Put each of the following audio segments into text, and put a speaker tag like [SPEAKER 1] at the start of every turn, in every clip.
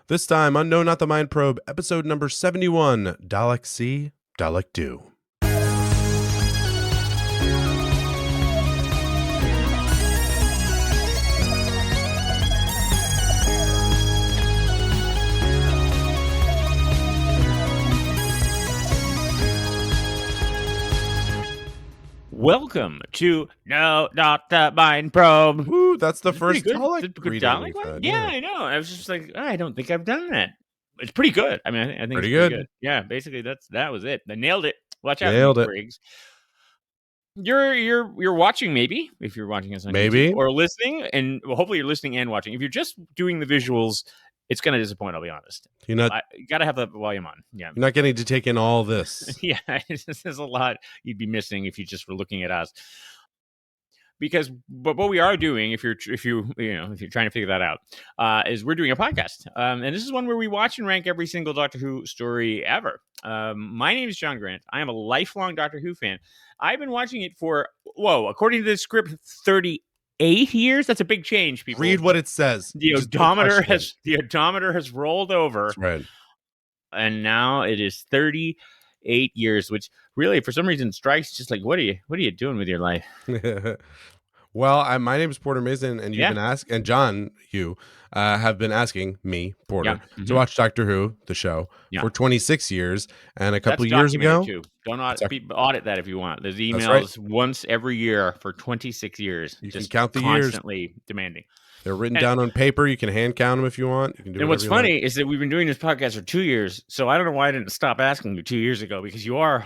[SPEAKER 1] This time on No Not the Mind Probe, episode number 71, Dalek See, Dalek Do.
[SPEAKER 2] Welcome to No Not the Mind Probe.
[SPEAKER 1] Woo, that's the first
[SPEAKER 2] Dalek
[SPEAKER 1] Dalek
[SPEAKER 2] one? Yeah, I know. I was just like, I don't think I've done that. It's pretty good. I mean, I think
[SPEAKER 1] Pretty
[SPEAKER 2] it's pretty
[SPEAKER 1] good.
[SPEAKER 2] good. Yeah, basically that was it. I nailed it. Watch out,
[SPEAKER 1] Nailed it.
[SPEAKER 2] Briggs. You're watching, maybe, if you're watching us on
[SPEAKER 1] Maybe.
[SPEAKER 2] YouTube, or listening, and hopefully you're listening and watching. If you're just doing the visuals, it's going to disappoint, I'll be honest. You got to have the volume on. Yeah.
[SPEAKER 1] You're not getting to take in all this.
[SPEAKER 2] Yeah, there's a lot you'd be missing if you just were looking at us. Because, but what we are doing, if you're trying to figure that out, is we're doing a podcast, and this is one where we watch and rank every single Doctor Who story ever. My name is John Grant. I am a lifelong Doctor Who fan. I've been watching it for according to the script, 38 years. That's a big change, people.
[SPEAKER 1] Read what it says.
[SPEAKER 2] The odometer has rolled over.
[SPEAKER 1] That's right.
[SPEAKER 2] And now it is 38 years, which really, for some reason, strikes just like, what are you doing with your life?
[SPEAKER 1] Well, my name is Porter Mason, and you've been asking, and John, you have been asking me, Porter, to watch Doctor Who, the show, for 26 years, and a couple years ago.
[SPEAKER 2] Too. Don't audit that if you want. There's emails once every year for 26 years.
[SPEAKER 1] You
[SPEAKER 2] just
[SPEAKER 1] can count the
[SPEAKER 2] constantly
[SPEAKER 1] years.
[SPEAKER 2] Demanding.
[SPEAKER 1] They're written down on paper. You can hand count them if you want. You can do.
[SPEAKER 2] And what's funny is that we've been doing this podcast for 2 years, so I don't know why I didn't stop asking you 2 years ago, because you are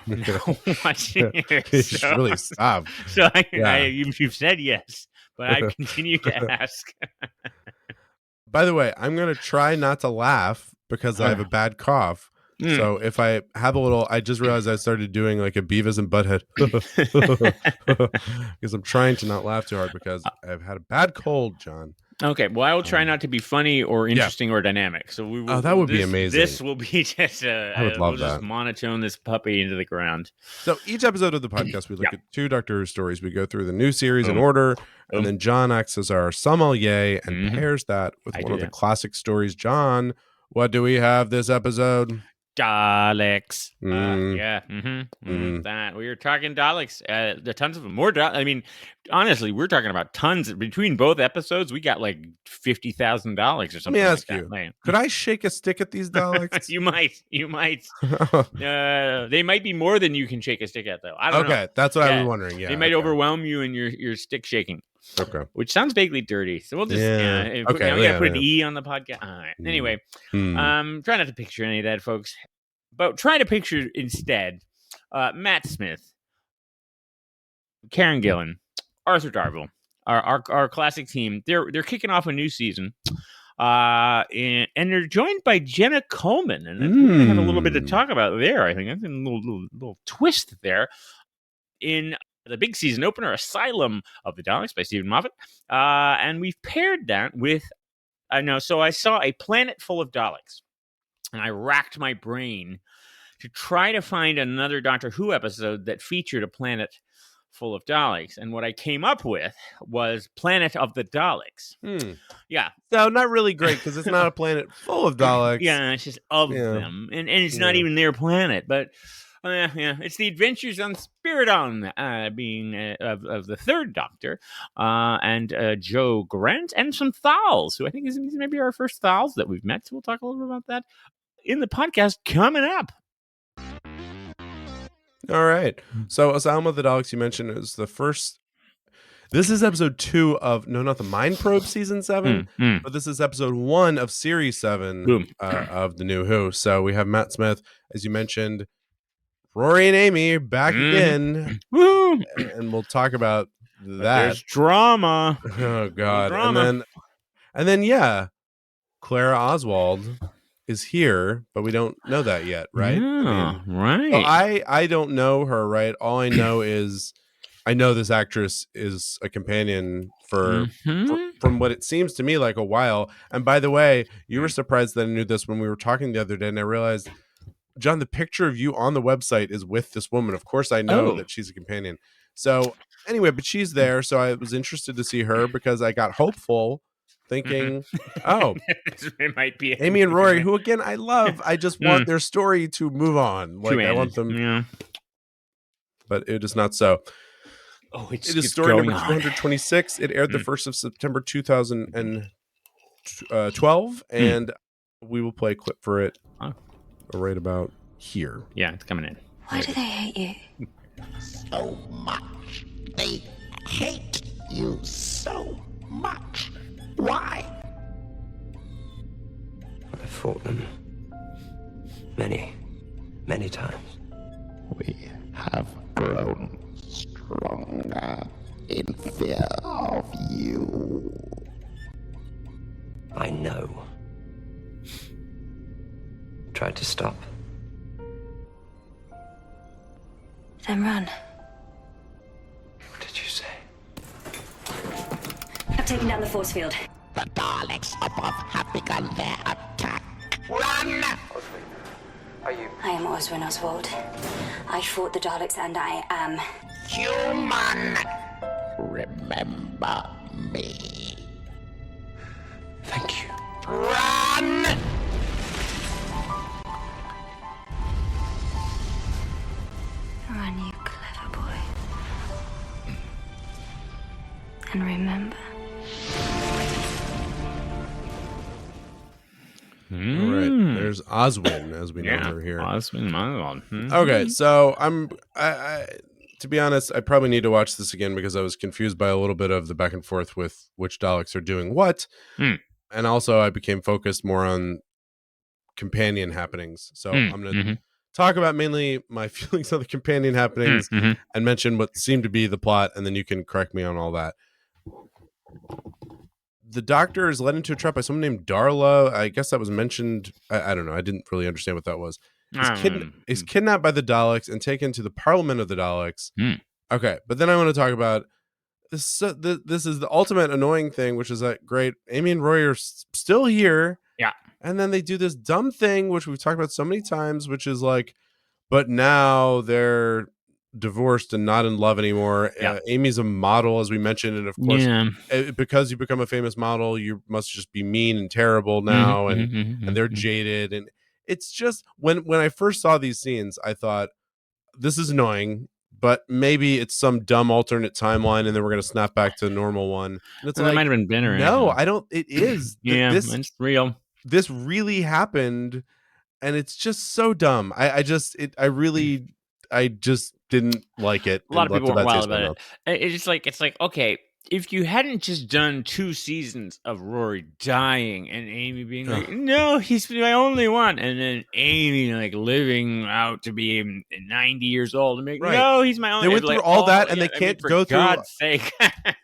[SPEAKER 2] watching it.
[SPEAKER 1] You should really stop.
[SPEAKER 2] So you've said yes, but I continue to ask.
[SPEAKER 1] By the way, I'm going to try not to laugh because I have a bad cough. So if I have a little, I just realized I started doing like a Beavis and Butthead because I'm trying to not laugh too hard because I've had a bad cold, John.
[SPEAKER 2] Okay, well, I will try not to be funny or interesting or dynamic. So we will.
[SPEAKER 1] That would be amazing.
[SPEAKER 2] This will be just.
[SPEAKER 1] I would love that.
[SPEAKER 2] Just monotone this puppy into the ground.
[SPEAKER 1] So each episode of the podcast, we look at 2 Doctor Who stories. We go through the new series in order, and then John acts as our sommelier and pairs that with one of the classic stories. John, what do we have this episode?
[SPEAKER 2] Daleks. That we were talking Daleks. There are tons of them. More. I mean, honestly, we're talking about tons. Between both episodes, we got like $50,000 or something.
[SPEAKER 1] Let me ask
[SPEAKER 2] like
[SPEAKER 1] you:
[SPEAKER 2] that.
[SPEAKER 1] Could I shake a stick at these Daleks?
[SPEAKER 2] You might. They might be more than you can shake a stick at, though. I don't know.
[SPEAKER 1] Okay, that's what I was wondering. Yeah,
[SPEAKER 2] they might overwhelm you in your stick shaking.
[SPEAKER 1] Okay,
[SPEAKER 2] which sounds vaguely dirty. So we'll just we gotta put an E on the podcast. All right. Anyway, try not to picture any of that, folks. But try to picture instead Matt Smith, Karen Gillan, Arthur Darvill, our classic team. They're kicking off a new season, and they're joined by Jenna Coleman, and we have a little bit to talk about there. I think a little twist there in the big season opener, Asylum of the Daleks by Stephen Moffat, and we've paired that with So I saw a planet full of Daleks, and I racked my brain to try to find another Doctor Who episode that featured a planet full of Daleks. And what I came up with was Planet of the Daleks. Yeah.
[SPEAKER 1] So not really great because it's not a planet full of Daleks.
[SPEAKER 2] Yeah, it's just of them. And it's not even their planet. But it's the adventures on Spiridon, being of the third Doctor, and Joe Grant, and some Thals, who I think is maybe our first Thals that we've met. So we'll talk a little bit about that in the podcast coming up.
[SPEAKER 1] All right. So Asylum of the Daleks, you mentioned, is the first. This is episode 2 of No Not the Mind Probe season 7, but this is episode 1 of series 7 of the NuWho. So we have Matt Smith, as you mentioned, Rory and Amy back again.
[SPEAKER 2] Woo!
[SPEAKER 1] And we'll talk about that.
[SPEAKER 2] There's drama.
[SPEAKER 1] Oh God. And then Clara Oswald is here, but we don't know that yet, right?
[SPEAKER 2] Yeah, right.
[SPEAKER 1] So I don't know her, right? All I know is I know this actress is a companion for from what it seems to me like a while. And by the way, you were surprised that I knew this when we were talking the other day, and I realized, John, the picture of you on the website is with this woman. Of course, I know that she's a companion. So anyway, but she's there. So I was interested to see her because I got hopeful thinking, oh,
[SPEAKER 2] it might be
[SPEAKER 1] Amy and Rory, who again I love. I just want their story to move on. Like I want them, but it is not so.
[SPEAKER 2] Oh,
[SPEAKER 1] it is story number 226. It aired the 1st of September 2012, and we will play a clip for it right about here.
[SPEAKER 2] Yeah, it's coming in.
[SPEAKER 3] Why do they hate you?
[SPEAKER 4] So much. They hate you so much. Why?
[SPEAKER 5] I've fought them many, many times.
[SPEAKER 4] We have grown stronger in fear of you.
[SPEAKER 5] I know. Tried to stop.
[SPEAKER 3] Then run.
[SPEAKER 5] What did you say?
[SPEAKER 3] I've taken down the force field.
[SPEAKER 4] The Daleks above have begun their attack. Run!
[SPEAKER 5] Are you
[SPEAKER 3] I am Oswin Oswald. I fought the Daleks and I am...
[SPEAKER 4] human? Remember me.
[SPEAKER 5] Thank you.
[SPEAKER 4] Run!
[SPEAKER 3] Run, you clever boy. And remember...
[SPEAKER 1] All right, there's Oswin, as we know her here.
[SPEAKER 2] Oswin.
[SPEAKER 1] Okay, so I to be honest, I probably need to watch this again because I was confused by a little bit of the back and forth with which Daleks are doing what, and also I became focused more on companion happenings. So I'm going to talk about mainly my feelings of the companion happenings and mention what seemed to be the plot, and then you can correct me on all that. The Doctor is led into a trap by someone named Darla. I guess that was mentioned. I don't know. I didn't really understand what that was. He's kidnapped by the Daleks and taken to the Parliament of the Daleks. Okay, but then I want to talk about this. This is the ultimate annoying thing, which is that great. Amy and Roy are still here.
[SPEAKER 2] Yeah.
[SPEAKER 1] And then they do this dumb thing, which we've talked about so many times, which is like, but now they're divorced and not in love anymore. Amy's a model, as we mentioned, and of course, because you become a famous model, you must just be mean and terrible now, and they're jaded. And it's just when I first saw these scenes, I thought this is annoying, but maybe it's some dumb alternate timeline, and then we're going to snap back to the normal one. And it's like,
[SPEAKER 2] might have been Ben or
[SPEAKER 1] no,
[SPEAKER 2] anything.
[SPEAKER 1] I don't. It is.
[SPEAKER 2] It's real.
[SPEAKER 1] This really happened, and it's just so dumb. I just didn't like it.
[SPEAKER 2] A lot of people were wild about it. It's like, okay, if you hadn't just done 2 seasons of Rory dying and Amy being like, no, he's my only one, and then Amy like living out to be 90 years old and being no, he's my only.
[SPEAKER 1] They went through all that, and they can't go through.
[SPEAKER 2] For God's sake,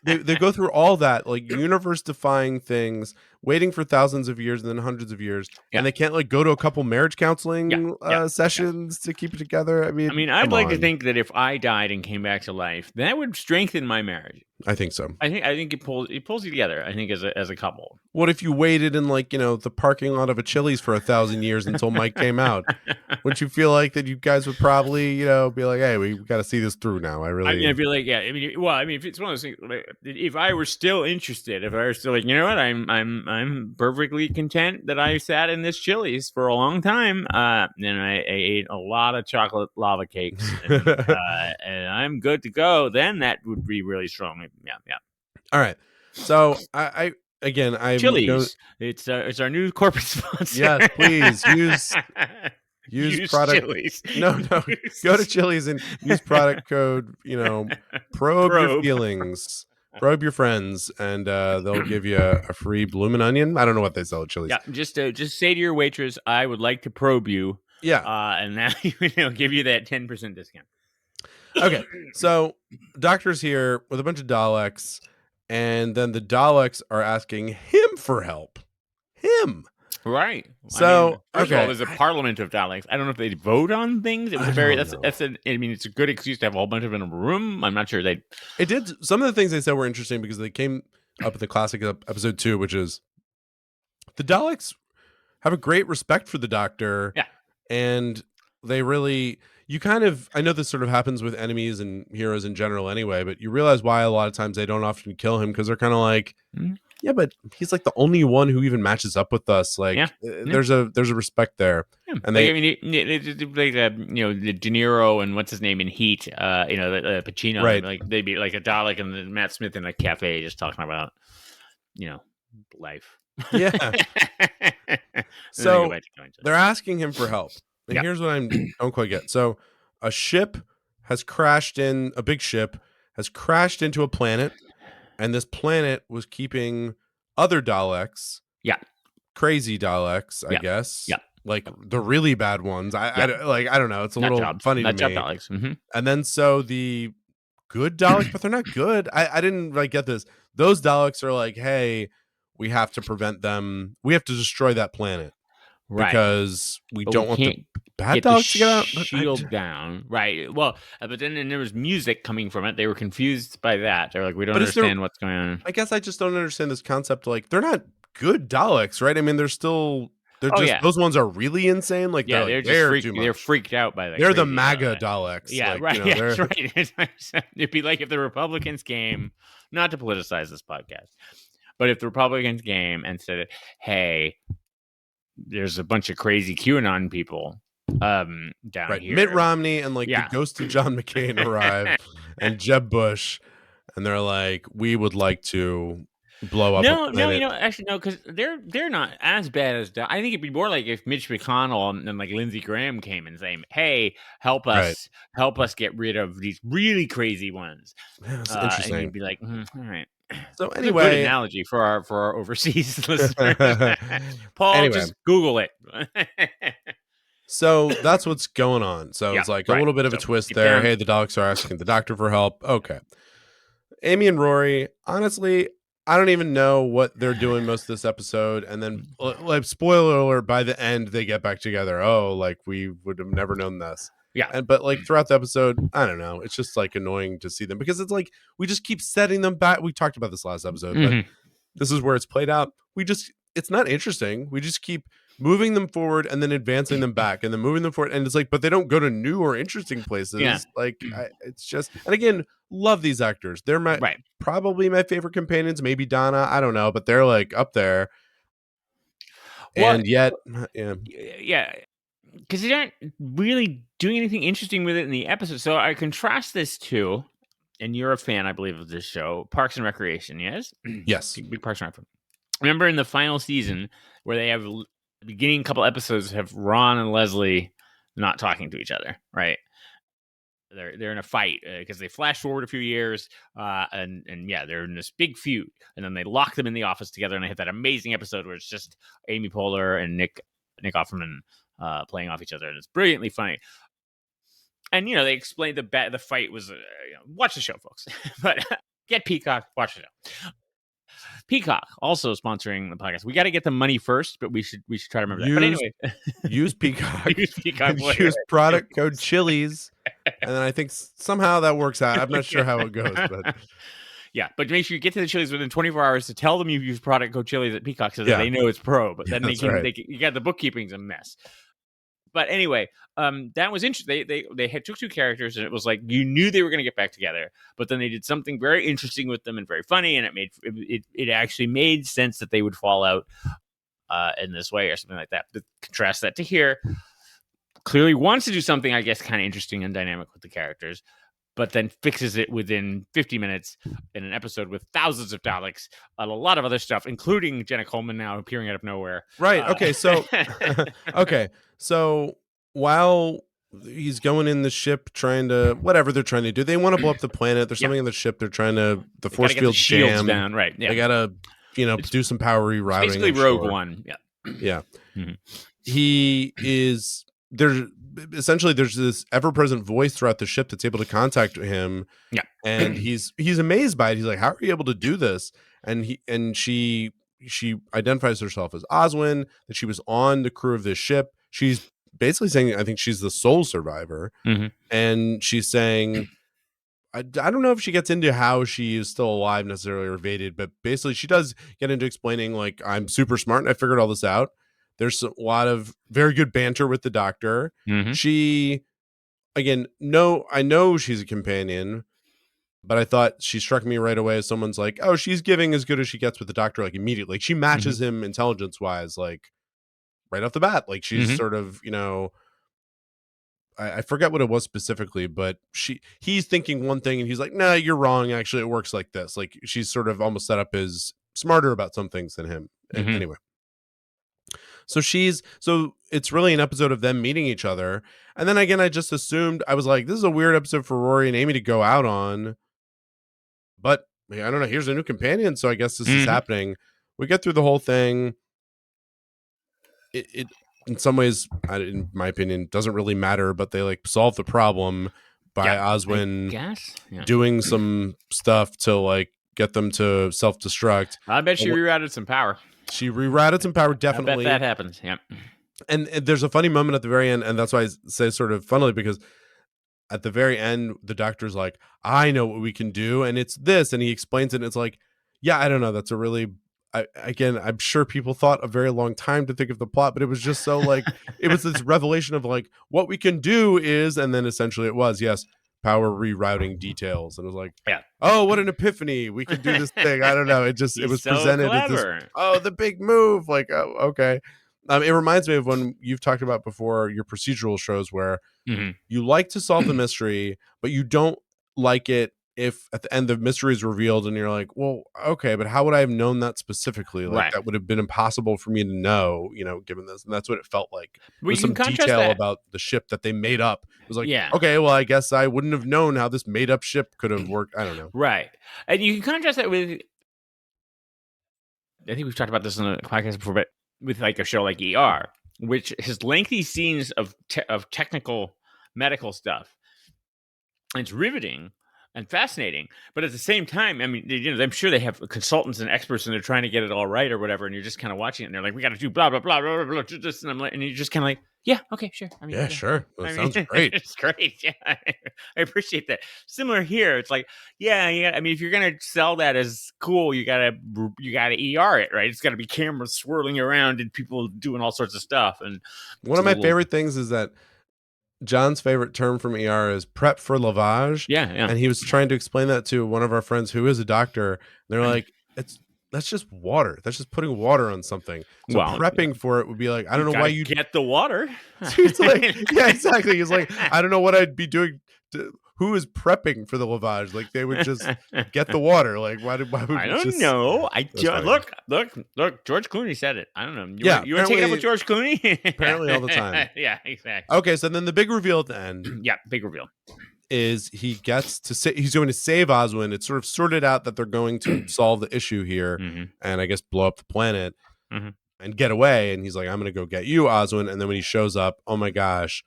[SPEAKER 1] they go through all that, like universe-defying things, waiting for thousands of years and then hundreds of years, and they can't like go to a couple marriage counseling sessions to keep it together. I mean,
[SPEAKER 2] I'd like to think that if I died and came back to life, that would strengthen my marriage.
[SPEAKER 1] I think so.
[SPEAKER 2] I think it pulls you together. I think as a couple.
[SPEAKER 1] What if you waited in like the parking lot of a Chili's for 1,000 years until Mike came out? Wouldn't you feel like that you guys would probably be like, hey, we got to see this through now?
[SPEAKER 2] I feel like if it's one of those things, like, if I were still interested, if I were still like, you know what, I'm perfectly content that I sat in this Chili's for a long time, and I ate a lot of chocolate lava cakes, and I'm good to go. Then that would be really strong. Yeah.
[SPEAKER 1] All right. So I
[SPEAKER 2] Chili's. It's our new corporate sponsor.
[SPEAKER 1] Yes, please use product.
[SPEAKER 2] Chili's.
[SPEAKER 1] No. Go to Chili's and use product code. Probe your feelings. Probe your friends, and they'll give you a free bloomin' onion. I don't know what they sell at Chili's.
[SPEAKER 2] Yeah, just say to your waitress, "I would like to probe you."
[SPEAKER 1] Yeah,
[SPEAKER 2] and now they'll give you that 10% discount.
[SPEAKER 1] Okay, so Doctor's here with a bunch of Daleks, and then the Daleks are asking him for help. Him.
[SPEAKER 2] Right.
[SPEAKER 1] So,
[SPEAKER 2] first of all, there's a parliament of Daleks. I don't know if they vote on things. It was it's a good excuse to have a whole bunch of them in a room. I'm not sure they.
[SPEAKER 1] It did. Some of the things they said were interesting because they came up with the classic episode 2, which is the Daleks have a great respect for the Doctor.
[SPEAKER 2] Yeah.
[SPEAKER 1] And they really, I know this sort of happens with enemies and heroes in general anyway, but you realize why a lot of times they don't often kill him because they're kind of like, Yeah, but he's like the only one who even matches up with us. Like,
[SPEAKER 2] Yeah.
[SPEAKER 1] there's a respect there, and
[SPEAKER 2] like,
[SPEAKER 1] they.
[SPEAKER 2] I mean, like the De Niro and what's his name in Heat, Pacino,
[SPEAKER 1] Right.
[SPEAKER 2] like they'd be like a Dalek and then Matt Smith in a cafe just talking about, life.
[SPEAKER 1] Yeah.
[SPEAKER 2] And then they
[SPEAKER 1] So
[SPEAKER 2] go back to killing each other.
[SPEAKER 1] they're asking him for help, and
[SPEAKER 2] Yeah.
[SPEAKER 1] here's what I don't quite get. So a ship has crashed in a big ship has crashed into a planet, and this planet was keeping other Daleks.
[SPEAKER 2] Yeah.
[SPEAKER 1] Crazy Daleks, I
[SPEAKER 2] Yeah.
[SPEAKER 1] guess.
[SPEAKER 2] Yeah.
[SPEAKER 1] Like the really bad ones. I don't know. It's a little funny to me.
[SPEAKER 2] Daleks. Mm-hmm.
[SPEAKER 1] And then so the good Daleks, but they're not good. I didn't get this. Those Daleks are like, hey, we have to prevent them. We have to destroy that planet.
[SPEAKER 2] Right.
[SPEAKER 1] Because we
[SPEAKER 2] But
[SPEAKER 1] don't
[SPEAKER 2] we
[SPEAKER 1] want
[SPEAKER 2] can't
[SPEAKER 1] the bad
[SPEAKER 2] get the
[SPEAKER 1] Daleks to get out.
[SPEAKER 2] shield down. Right. Well, but then there was music coming from it. They were confused by that. They're like, we don't understand what's going on.
[SPEAKER 1] I guess I just don't understand this concept. Like, they're not good Daleks, right? I mean, they're those ones are really insane. Like,
[SPEAKER 2] Yeah, they're freaked out by that.
[SPEAKER 1] They're the MAGA Daleks.
[SPEAKER 2] Yeah,
[SPEAKER 1] like,
[SPEAKER 2] right. That's right. It'd be like if the Republicans came, not to politicize this podcast, but if the Republicans came and said, hey, there's a bunch of crazy QAnon people down here.
[SPEAKER 1] Mitt Romney and the ghost of John McCain arrive, and Jeb Bush, and they're like, we would like to blow up.
[SPEAKER 2] No, actually no, because they're not as bad as I think it'd be more like if Mitch McConnell and like Lindsey Graham came and saying, "Hey, help us get rid of these really crazy ones."
[SPEAKER 1] Yeah, that's interesting.
[SPEAKER 2] And you'd be like, all right.
[SPEAKER 1] So
[SPEAKER 2] That's
[SPEAKER 1] anyway,
[SPEAKER 2] a good analogy for our overseas listeners. Paul, just Google it.
[SPEAKER 1] So that's what's going on. So it's like a little bit of a twist there.
[SPEAKER 2] Down.
[SPEAKER 1] Hey, the Daleks are asking the Doctor for help. Okay. Amy and Rory, honestly, I don't even know what they're doing most of this episode. And then, like, spoiler alert, by the end, they get back together. Oh, like, we would have never known this.
[SPEAKER 2] Yeah.
[SPEAKER 1] But like throughout the episode, I don't know. It's just like annoying to see them because it's like we just keep setting them back. We talked about this last episode, but this is where it's played out. It's not interesting. We just keep moving them forward and then advancing them back and then moving them forward. And it's like, but they don't go to new or interesting places.
[SPEAKER 2] Yeah.
[SPEAKER 1] Like, it's just, and again, love these actors. They're probably my favorite companions. Maybe Donna. I don't know, but they're like up there. Well, and yet,
[SPEAKER 2] yeah. Because they aren't really doing anything interesting with it in the episode. So I contrast this to, and you're a fan, I believe, of this show, Parks and Recreation, yes?
[SPEAKER 1] Yes.
[SPEAKER 2] Big Parks and Recreation. Remember in the final season where they have the beginning couple episodes have Ron and Leslie not talking to each other, right? They're in a fight because they flash forward a few years, and they're in this big feud, and then they lock them in the office together, and they have that amazing episode where it's just Amy Poehler and Nick Offerman playing off each other, and it's brilliantly funny. And they explained the fight was watch the show, folks. But get Peacock, watch the show. Peacock also sponsoring the podcast. We got to get the money first, but we should try to remember that. But anyway,
[SPEAKER 1] use Peacock.
[SPEAKER 2] Use Peacock.
[SPEAKER 1] Use product code Chili's, and then I think somehow that works out. I'm not sure how it goes, but.
[SPEAKER 2] Yeah, but make sure you get to the Chili's within 24 hours to tell them you've used product code Chili's at Peacock so that they know it's pro. But then you got the bookkeeping's a mess. But anyway, that was interesting. They took two characters and it was like you knew they were going to get back together, but then they did something very interesting with them and very funny, and it actually made sense that they would fall out in this way or something like that. But contrast that to here, clearly wants to do something, I guess, kind of interesting and dynamic with the characters, but then fixes it within 50 minutes in an episode with thousands of Daleks and a lot of other stuff, including Jenna Coleman now appearing out of nowhere.
[SPEAKER 1] Right. Okay. So, So while he's going in the ship trying to, whatever they're trying to do, they want to blow up the planet. There's something in the ship. They're trying to, the force field jam
[SPEAKER 2] down. Right. Yeah.
[SPEAKER 1] They got to, do some power rerouting.
[SPEAKER 2] Basically Rogue One. Yeah.
[SPEAKER 1] Yeah. Mm-hmm. He is there. Essentially, there's this ever-present voice throughout the ship that's able to contact him.
[SPEAKER 2] Yeah,
[SPEAKER 1] and he's amazed by it. He's like, "How are you able to do this?" And she identifies herself as Oswin. That she was on the crew of this ship. She's basically saying, "I think she's the sole survivor," and she's saying, "I don't know if she gets into how she is still alive necessarily or evaded, but basically she does get into explaining like I'm super smart and I figured all this out." There's a lot of very good banter with the Doctor. She, again, I know she's a companion, But I thought she struck me right away as someone's like, oh, she's giving as good as she gets with the doctor, like immediately. Like she matches him intelligence wise, like right off the bat. Like she's sort of, I forget what it was specifically, but he's thinking one thing and he's like, nah, you're wrong. Actually, it works like this. Like she's sort of almost set up as smarter about some things than him. Anyway. So it's really an episode of them meeting each other. And then again, I just assumed, I was like, this is a weird episode for Rory and Amy to go out on. But I don't know, here's a new companion. So I guess this is happening. We get through the whole thing. It in some ways, in my opinion, doesn't really matter, but they like solve the problem by Oswin doing some stuff to like get them to self-destruct.
[SPEAKER 2] I bet she rerouted some power.
[SPEAKER 1] She rerouted some power, definitely.
[SPEAKER 2] I bet that happens, yeah.
[SPEAKER 1] And there's a funny moment at the very end, and that's why I say sort of funnily, because at the very end, the doctor's like, I know what we can do, and it's this, and he explains it, and it's like, yeah, I don't know, that's a really... again, I'm sure people thought a very long time to think of the plot, but it was just so like it was this revelation of like what we can do is, and then essentially it was power rerouting details, and it was like, oh, what an epiphany, we can do this thing. I don't know, it was so presented as this, the big move, like, oh, okay. It reminds me of when you've talked about before your procedural shows where you like to solve the mystery, but you don't like it if at the end the mystery is revealed and you're like, well, okay, but how would I have known that specifically? Like that would have been impossible for me to know, given this. And that's what it felt like. With some detail about the ship that they made up. It was like, okay, well, I guess I wouldn't have known how this made up ship could have worked. I don't know.
[SPEAKER 2] Right. And you can contrast that with, I think we've talked about this in the podcast before, but with like a show like ER, which has lengthy scenes of technical medical stuff. It's riveting and fascinating, but at the same time, I mean, I'm sure they have consultants and experts, and they're trying to get it all right or whatever. And you're just kind of watching it, and they're like, "We got to do blah blah blah blah blah." And I'm like, and you're just kind of like, "Yeah, okay, sure." I mean,
[SPEAKER 1] sure. That sounds great.
[SPEAKER 2] It's great. Yeah, I appreciate that. Similar here, it's like, yeah. I mean, if you're gonna sell that as cool, you gotta ER it, right? It's got to be cameras swirling around and people doing all sorts of stuff. And
[SPEAKER 1] one of my favorite things is that John's favorite term from ER is prep for lavage.
[SPEAKER 2] Yeah.
[SPEAKER 1] And he was trying to explain that to one of our friends who is a doctor. They're like, that's just water. That's just putting water on something. So prepping for it would be like, I don't know why you
[SPEAKER 2] get the water.
[SPEAKER 1] He's like, yeah, exactly. He's like, I don't know what I'd be doing. Who is prepping for the lavage? Like they would just get the water. Like why would
[SPEAKER 2] I don't know. Look. George Clooney said it. I don't know. You want to take it up with George Clooney?
[SPEAKER 1] Apparently all the time.
[SPEAKER 2] Yeah, exactly.
[SPEAKER 1] Okay, so then the big reveal at the end.
[SPEAKER 2] Yeah, big reveal
[SPEAKER 1] is he's going to save Oswin. It's sort of sorted out that they're going to solve the issue here, and I guess blow up the planet and get away. And he's like, I'm going to go get you, Oswin. And then when he shows up, oh my gosh,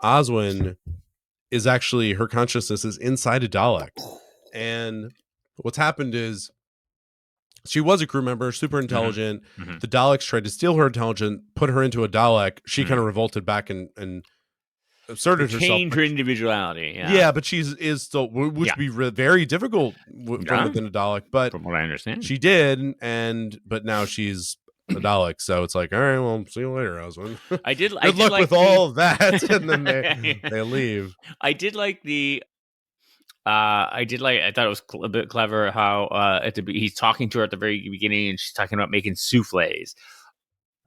[SPEAKER 1] Oswin is actually, her consciousness is inside a Dalek. And what's happened is she was a crew member, super intelligent. The Daleks tried to steal her intelligence, put her into a Dalek. She kind of revolted back and asserted herself.
[SPEAKER 2] Change her individuality.
[SPEAKER 1] Yeah, but she is still, which would be very difficult from within a Dalek. But
[SPEAKER 2] from what I understand,
[SPEAKER 1] she did, but now she's a Dalek. So it's like, all right, well, see you later, Oswin. Good luck with all of that, and then they leave.
[SPEAKER 2] I thought it was a bit clever how he's talking to her at the very beginning, and she's talking about making souffles.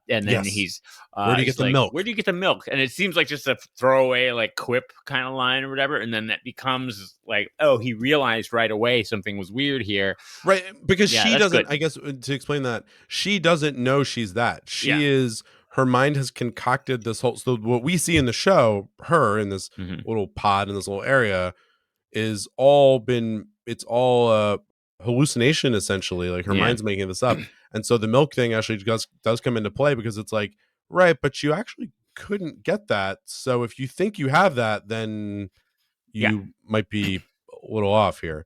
[SPEAKER 2] And then he's
[SPEAKER 1] where do you get the milk?
[SPEAKER 2] Where do you get the milk? And it seems like just a throwaway, like quip kind of line or whatever. And then that becomes like, oh, he realized right away something was weird here,
[SPEAKER 1] right? Because she doesn't. I guess to explain that, she doesn't know she's that. She is. Her mind has concocted this whole. So what we see in the show, her in this little pod in this little area, is all it's all hallucination essentially. Like her mind's making this up. And so the milk thing actually does come into play, because it's like, right, but you actually couldn't get that. So if you think you have that, then you might be a little off here.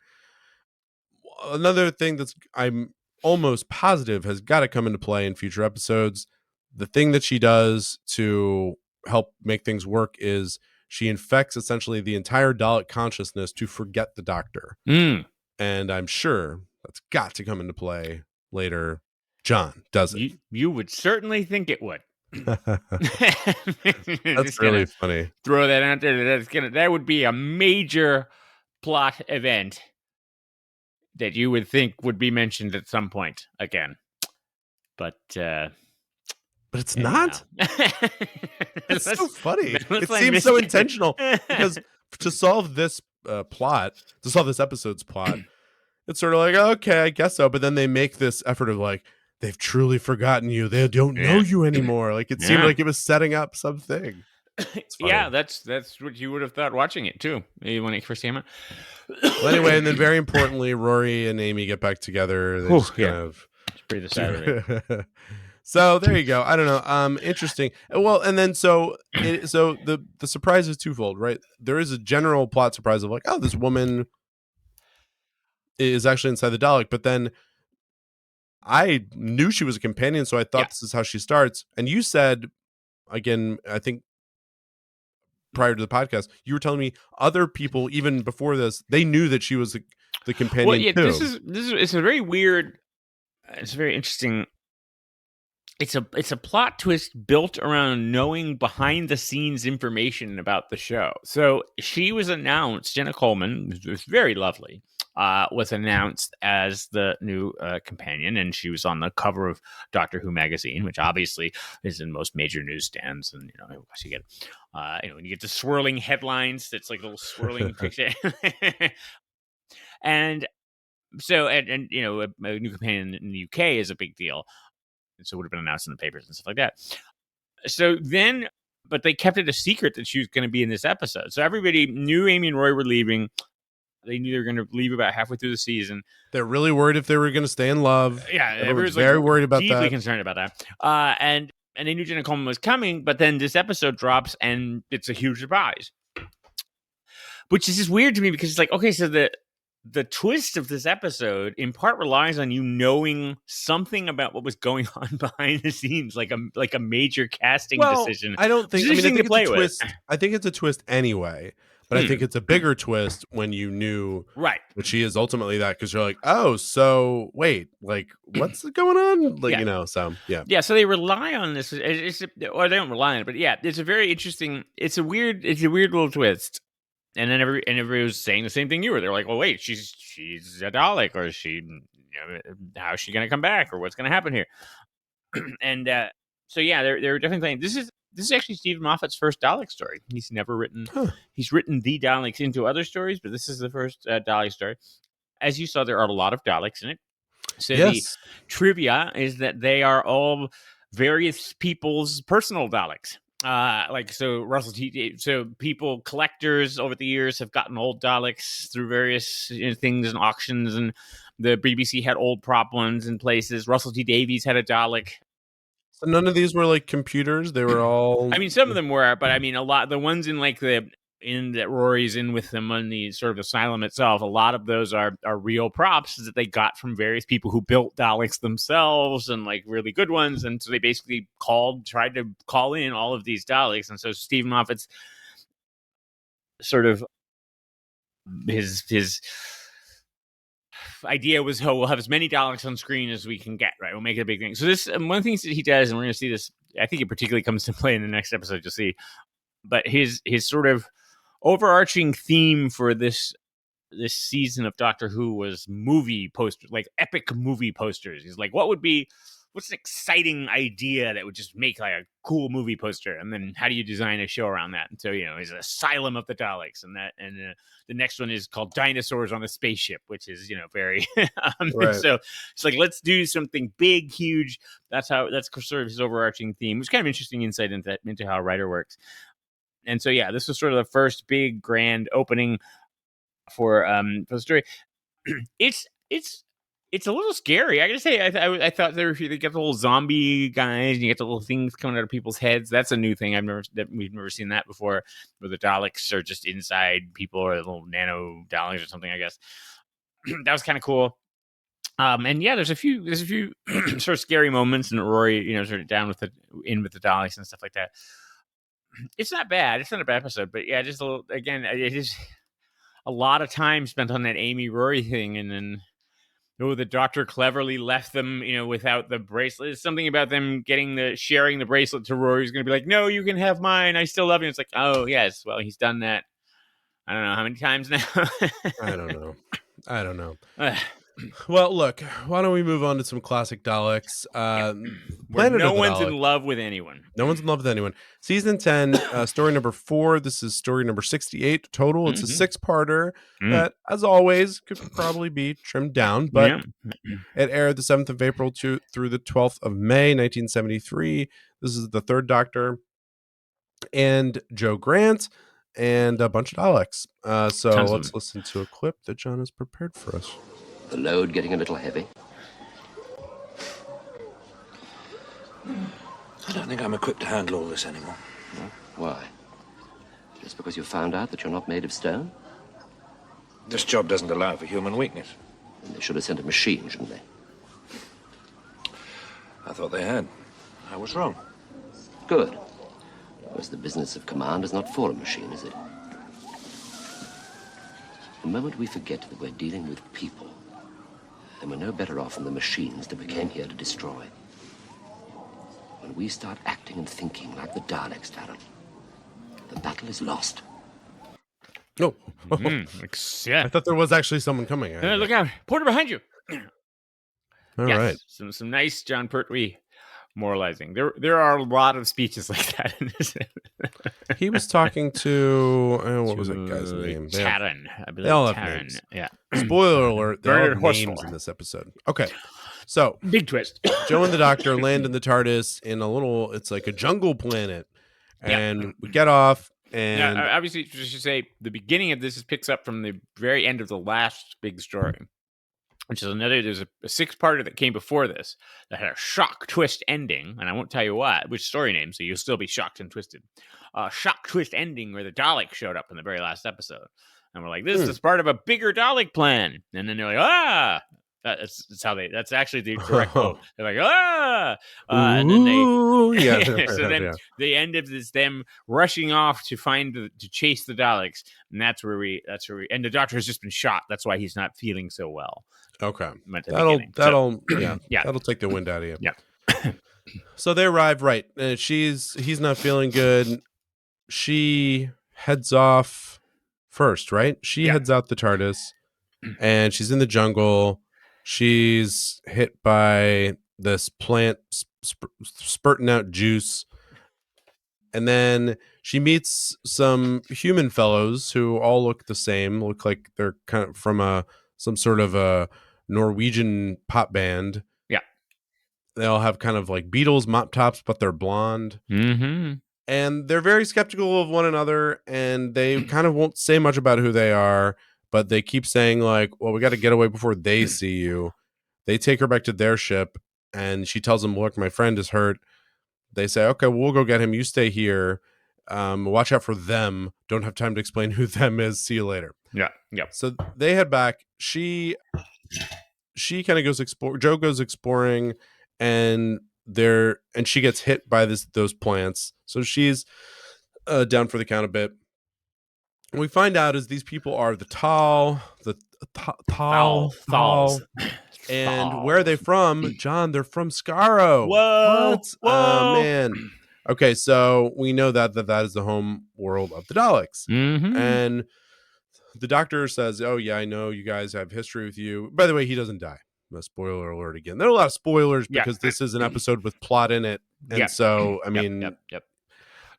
[SPEAKER 1] Another thing that's I'm almost positive has got to come into play in future episodes. The thing that she does to help make things work is she infects essentially the entire Dalek consciousness to forget the doctor. And I'm sure that's got to come into play later. John, does it?
[SPEAKER 2] You would certainly think it would.
[SPEAKER 1] That's really funny.
[SPEAKER 2] Throw that out there. That would be a major plot event that you would think would be mentioned at some point again. But
[SPEAKER 1] it's not. It's so funny. It
[SPEAKER 2] like
[SPEAKER 1] seems so intentional because to solve this episode's plot, it's sort of like, okay, I guess so. But then they make this effort of like, they've truly forgotten you. They don't know you anymore. Like it seemed like it was setting up something.
[SPEAKER 2] Yeah, that's what you would have thought watching it too when it first came out.
[SPEAKER 1] Well, anyway, and then very importantly, Rory and Amy get back together. They just kind of
[SPEAKER 2] breathe a sigh of relief.
[SPEAKER 1] So there you go. I don't know. Interesting. Well, and then so the surprise is twofold, right? There is a general plot surprise of like, oh, this woman is actually inside the Dalek, but then I knew she was a companion, so I thought this is how she starts. And you said, again, I think prior to the podcast, you were telling me other people, even before this, they knew that she was the companion.
[SPEAKER 2] Well, yeah,
[SPEAKER 1] too.
[SPEAKER 2] this is it's a very weird. It's very interesting. It's a plot twist built around knowing behind the scenes information about the show. So she was announced. Jenna Coleman, who's very lovely, was announced as the new companion, and she was on the cover of Doctor Who magazine, which obviously is in most major newsstands. And you get, when you get the swirling headlines, it's like a little swirling picture. And so, and a new companion in the UK is a big deal. So it would have been announced in the papers and stuff like that. So then, but they kept it a secret that she was going to be in this episode. So everybody knew Amy and Roy were leaving. They knew they were going to leave about halfway through the season.
[SPEAKER 1] They're really worried if they were going to stay in love.
[SPEAKER 2] Yeah,
[SPEAKER 1] everyone's very worried about that.
[SPEAKER 2] Deeply concerned about that. And they knew Jenna Coleman was coming, but then this episode drops and it's a huge surprise. Which is just weird to me because it's like, okay, so the twist of this episode in part relies on you knowing something about what was going on behind the scenes, like a major casting decision.
[SPEAKER 1] I don't think. I think it's a twist.
[SPEAKER 2] With.
[SPEAKER 1] I think it's a twist anyway, but I think it's a bigger twist when you knew that she is ultimately that, because you're like, oh, so wait, like what's going on? Like so yeah.
[SPEAKER 2] So they rely on this, or they don't rely on it, but it's a very interesting. It's a weird little twist. And then everybody was saying the same thing you were. They're like, well, wait, she's a Dalek, or is she? How is she going to come back, or what's going to happen here? And so they're definitely saying this is actually Stephen Moffat's first Dalek story. He's never written. He's written the Daleks into other stories, but this is the first Dalek story. As you saw, there are a lot of Daleks in it. So the trivia is that they are all various people's personal Daleks. Collectors over the years have gotten old Daleks through various things and auctions, and the BBC had old prop ones in places. Russell T Davies had a Dalek.
[SPEAKER 1] So none of these were like computers. They were all.
[SPEAKER 2] I mean, some of them were, but I mean, a lot. The ones in like that Rory's in with them on the sort of Asylum itself, a lot of those are real props that they got from various people who built Daleks themselves, and like really good ones. And so they basically tried to call in all of these Daleks. And so Stephen Moffat's sort of his idea was, we'll have as many Daleks on screen as we can get, right? We'll make it a big thing. So this, one of the things that he does, and we're going to see this, I think it particularly comes to play in the next episode, you'll see, but his sort of overarching theme for this season of Doctor Who was movie posters, like epic movie posters. He's like, what's an exciting idea that would just make like a cool movie poster, and then how do you design a show around that? And so he's Asylum of the Daleks, and the next one is called Dinosaurs on a Spaceship, which is very right. So it's like, let's do something big, huge. That's sort of his overarching theme, which is kind of interesting insight into how a writer works. And so, this was sort of the first big grand opening for the story. It's a little scary. I gotta say, I thought they get the little zombie guys, and you get the little things coming out of people's heads. That's a new thing. We've never seen that before, where the Daleks are just inside people, or little nano Daleks or something, I guess. That was kind of cool. And there's a few sort of scary moments, and Rory, sort of down with the Daleks and stuff like that. It's not bad. It's not a bad episode, but just a little. Again, it is a lot of time spent on that Amy Rory thing, and then the Doctor cleverly left them, without the bracelet. It's something about them sharing the bracelet to Rory. He's going to be like, "No, you can have mine. I still love you." It's like, oh yes, well, he's done that. I don't know how many times now.
[SPEAKER 1] I don't know. Well, look, why don't we move on to some classic Daleks?
[SPEAKER 2] Where
[SPEAKER 1] Planet
[SPEAKER 2] no
[SPEAKER 1] of the
[SPEAKER 2] one's
[SPEAKER 1] Daleks.
[SPEAKER 2] in love with anyone.
[SPEAKER 1] No one's in love with anyone. Season 10, story number 4. This is story number 68 total. It's a 6-parter that, as always, could probably be trimmed down, but it aired the 7th of April through the 12th of May, 1973. This is the Third Doctor and Joe Grant and a bunch of Daleks. So let's listen to a clip that John has prepared for us.
[SPEAKER 6] The load getting a little heavy?
[SPEAKER 7] I don't think I'm equipped to handle all this anymore.
[SPEAKER 6] No? Why? Just because you found out that you're not made of stone?
[SPEAKER 7] This job doesn't allow for human weakness.
[SPEAKER 6] Then they should have sent a machine, shouldn't they?
[SPEAKER 7] I thought they had. I was wrong.
[SPEAKER 6] Good. Because the business of command is not for a machine, is it? The moment we forget that we're dealing with people, then we're no better off than the machines that we came here to destroy. When we start acting and thinking like the Daleks, Darren, the battle is lost.
[SPEAKER 1] No.
[SPEAKER 2] Yeah.
[SPEAKER 1] I thought there was actually someone coming.
[SPEAKER 2] Look out. Porter behind you.
[SPEAKER 1] All right.
[SPEAKER 2] Some nice John Pertwee moralizing. There are a lot of speeches like that in this.
[SPEAKER 1] He was talking to what was that guy's name?
[SPEAKER 2] Taran. I believe
[SPEAKER 1] they all have
[SPEAKER 2] Taran.
[SPEAKER 1] names.
[SPEAKER 2] Yeah.
[SPEAKER 1] Spoiler alert, they all
[SPEAKER 2] Bernard
[SPEAKER 1] have names
[SPEAKER 2] Horsfall.
[SPEAKER 1] in this episode. Okay. So
[SPEAKER 2] big twist.
[SPEAKER 1] Joe and the Doctor land in the TARDIS in a little, it's like a jungle planet. And we get off and
[SPEAKER 2] now, obviously, just to say, the beginning of this picks up from the very end of the last big story, which is there's a 6-parter that came before this that had a shock twist ending, and I won't tell you which story name, so you'll still be shocked and twisted. Shock twist ending where the Dalek showed up in the very last episode. And we're like, this is part of a bigger Dalek plan. And then they're like, That's how that's actually the direct quote. They're like, and then they, the end of this, them rushing off to chase the Daleks, and that's where we, and the Doctor has just been shot. That's why he's not feeling so well.
[SPEAKER 1] Okay,
[SPEAKER 2] that'll
[SPEAKER 1] take the wind out of you.
[SPEAKER 2] Yeah.
[SPEAKER 1] So they arrive, right? He's not feeling good. She heads off first, right? She heads out the TARDIS, and she's in the jungle. She's hit by this plant spurting out juice. And then she meets some human fellows who all look the same, look like they're kind of from some sort of a Norwegian pop band.
[SPEAKER 2] Yeah.
[SPEAKER 1] They all have kind of like Beatles mop tops, but they're blonde.
[SPEAKER 2] Mm-hmm.
[SPEAKER 1] And they're very skeptical of one another, and they kind of won't say much about who they are. But they keep saying, like, well, we got to get away before they see you. They take her back to their ship, and she tells them, look, my friend is hurt. They say, okay, we'll go get him. You stay here. Watch out for them. Don't have time to explain who them is. See you later.
[SPEAKER 2] Yeah. Yeah.
[SPEAKER 1] So they head back. She kind of goes explore. Joe goes exploring, and she gets hit by those plants. So she's down for the count a bit. What we find out is these people are the Thal, and where are they from? John, they're from Skaro.
[SPEAKER 2] Whoa!
[SPEAKER 1] Oh man. Okay, so we know that is the home world of the Daleks, and the Doctor says, "Oh yeah, I know you guys have history with you." By the way, he doesn't die. No spoiler alert again. There are a lot of spoilers because this is an episode with plot in it, and so I mean.
[SPEAKER 2] Yep.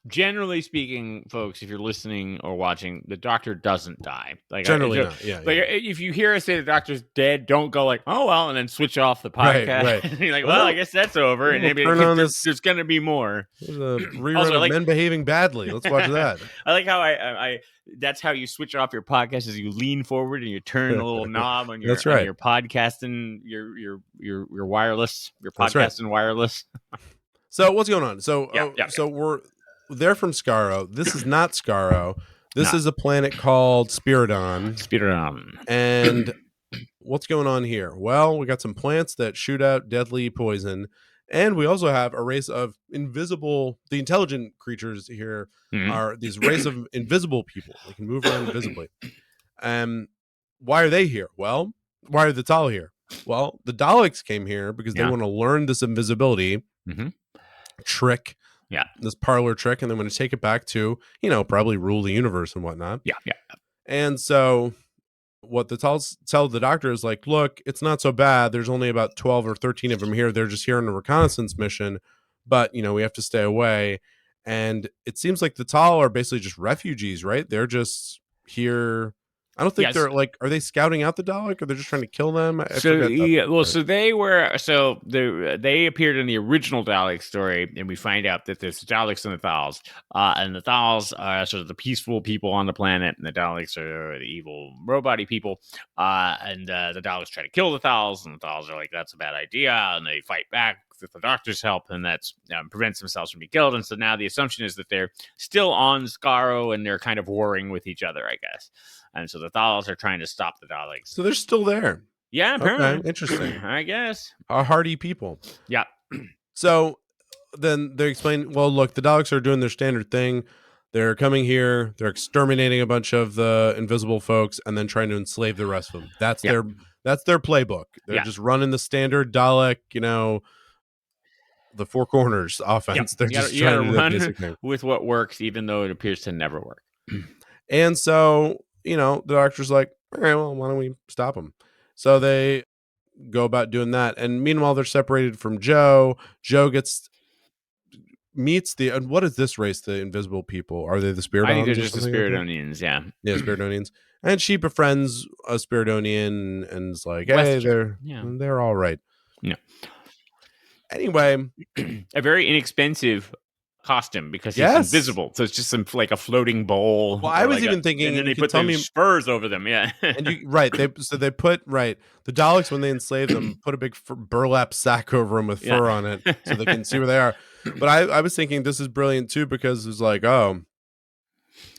[SPEAKER 2] Generally speaking, folks, if you're listening or watching, the Doctor doesn't die. Like
[SPEAKER 1] generally, not. Yeah.
[SPEAKER 2] If you hear us say the Doctor's dead, don't go like, "Oh well," and then switch off the podcast.
[SPEAKER 1] Right.
[SPEAKER 2] You're like, "Well, I guess that's over." And maybe there's going to be more.
[SPEAKER 1] There's a rerun of Men Behaving Badly. Let's watch that.
[SPEAKER 2] I like how I that's how you switch off your podcast is you lean forward and you turn a little knob on your
[SPEAKER 1] that's right.
[SPEAKER 2] On your podcasting your wireless your podcasting
[SPEAKER 1] right.
[SPEAKER 2] wireless.
[SPEAKER 1] So what's going on? So they're from Skaro. This is not Skaro. This is a planet called Spiridon. And what's going on here? Well, we got some plants that shoot out deadly poison. And we also have a race of the intelligent creatures here are these race of invisible people. They can move around invisibly. Why are they here? Well, why are the Thal here? Well, the Daleks came here because they want to learn this invisibility trick.
[SPEAKER 2] Yeah.
[SPEAKER 1] This parlor trick, and then when to take it back to, probably rule the universe and whatnot.
[SPEAKER 2] Yeah.
[SPEAKER 1] And so what the tell the doctor is like, look, it's not so bad. There's only about 12 or 13 of them here. They're just here on a reconnaissance mission, but we have to stay away. And it seems like the Tal are basically just refugees, right? They're just here. I don't think they're like, are they scouting out the Dalek or they're just trying to kill them? I forget that part.
[SPEAKER 2] So they appeared in the original Dalek story, and we find out that there's Daleks and the Thals, and the Thals are sort of the peaceful people on the planet, and the Daleks are the evil robot-y people, and the Daleks try to kill the Thals, and the Thals are like, that's a bad idea, and they fight back with the Doctor's help, and that's prevents themselves from being killed. And so now the assumption is that they're still on Skaro, and they're kind of warring with each other, I guess. And so the Thals are trying to stop the Daleks.
[SPEAKER 1] So they're still there.
[SPEAKER 2] Yeah, apparently.
[SPEAKER 1] Okay, interesting.
[SPEAKER 2] I guess.
[SPEAKER 1] Hardy people.
[SPEAKER 2] Yeah.
[SPEAKER 1] So then they explain, well, look, the Daleks are doing their standard thing. They're coming here. They're exterminating a bunch of the invisible folks and then trying to enslave the rest of them. That's their playbook. They're just running the standard Dalek, the four corners offense. They're just trying to
[SPEAKER 2] run
[SPEAKER 1] do the basic thing
[SPEAKER 2] with what works, even though it appears to never work.
[SPEAKER 1] And so, the doctor's like, all right, well, why don't we stop them? So they go about doing that. And meanwhile, they're separated from Joe. Joe meets what is this race? The invisible people? Are they the Spiridonians?
[SPEAKER 2] I think they're just the Spiridonians, yeah.
[SPEAKER 1] Yeah, Spiridonians. And she befriends a Spiridonian and is like, hey, they're all right.
[SPEAKER 2] Yeah.
[SPEAKER 1] Anyway.
[SPEAKER 2] A very inexpensive costume because he's invisible, so it's just like a floating bowl.
[SPEAKER 1] Well, I was even thinking,
[SPEAKER 2] and then they put some spurs over them. Yeah,
[SPEAKER 1] and they put the Daleks, when they enslave them, put a big burlap sack over them with fur on it, so they can see where they are. But I was thinking this is brilliant too, because it's like, oh,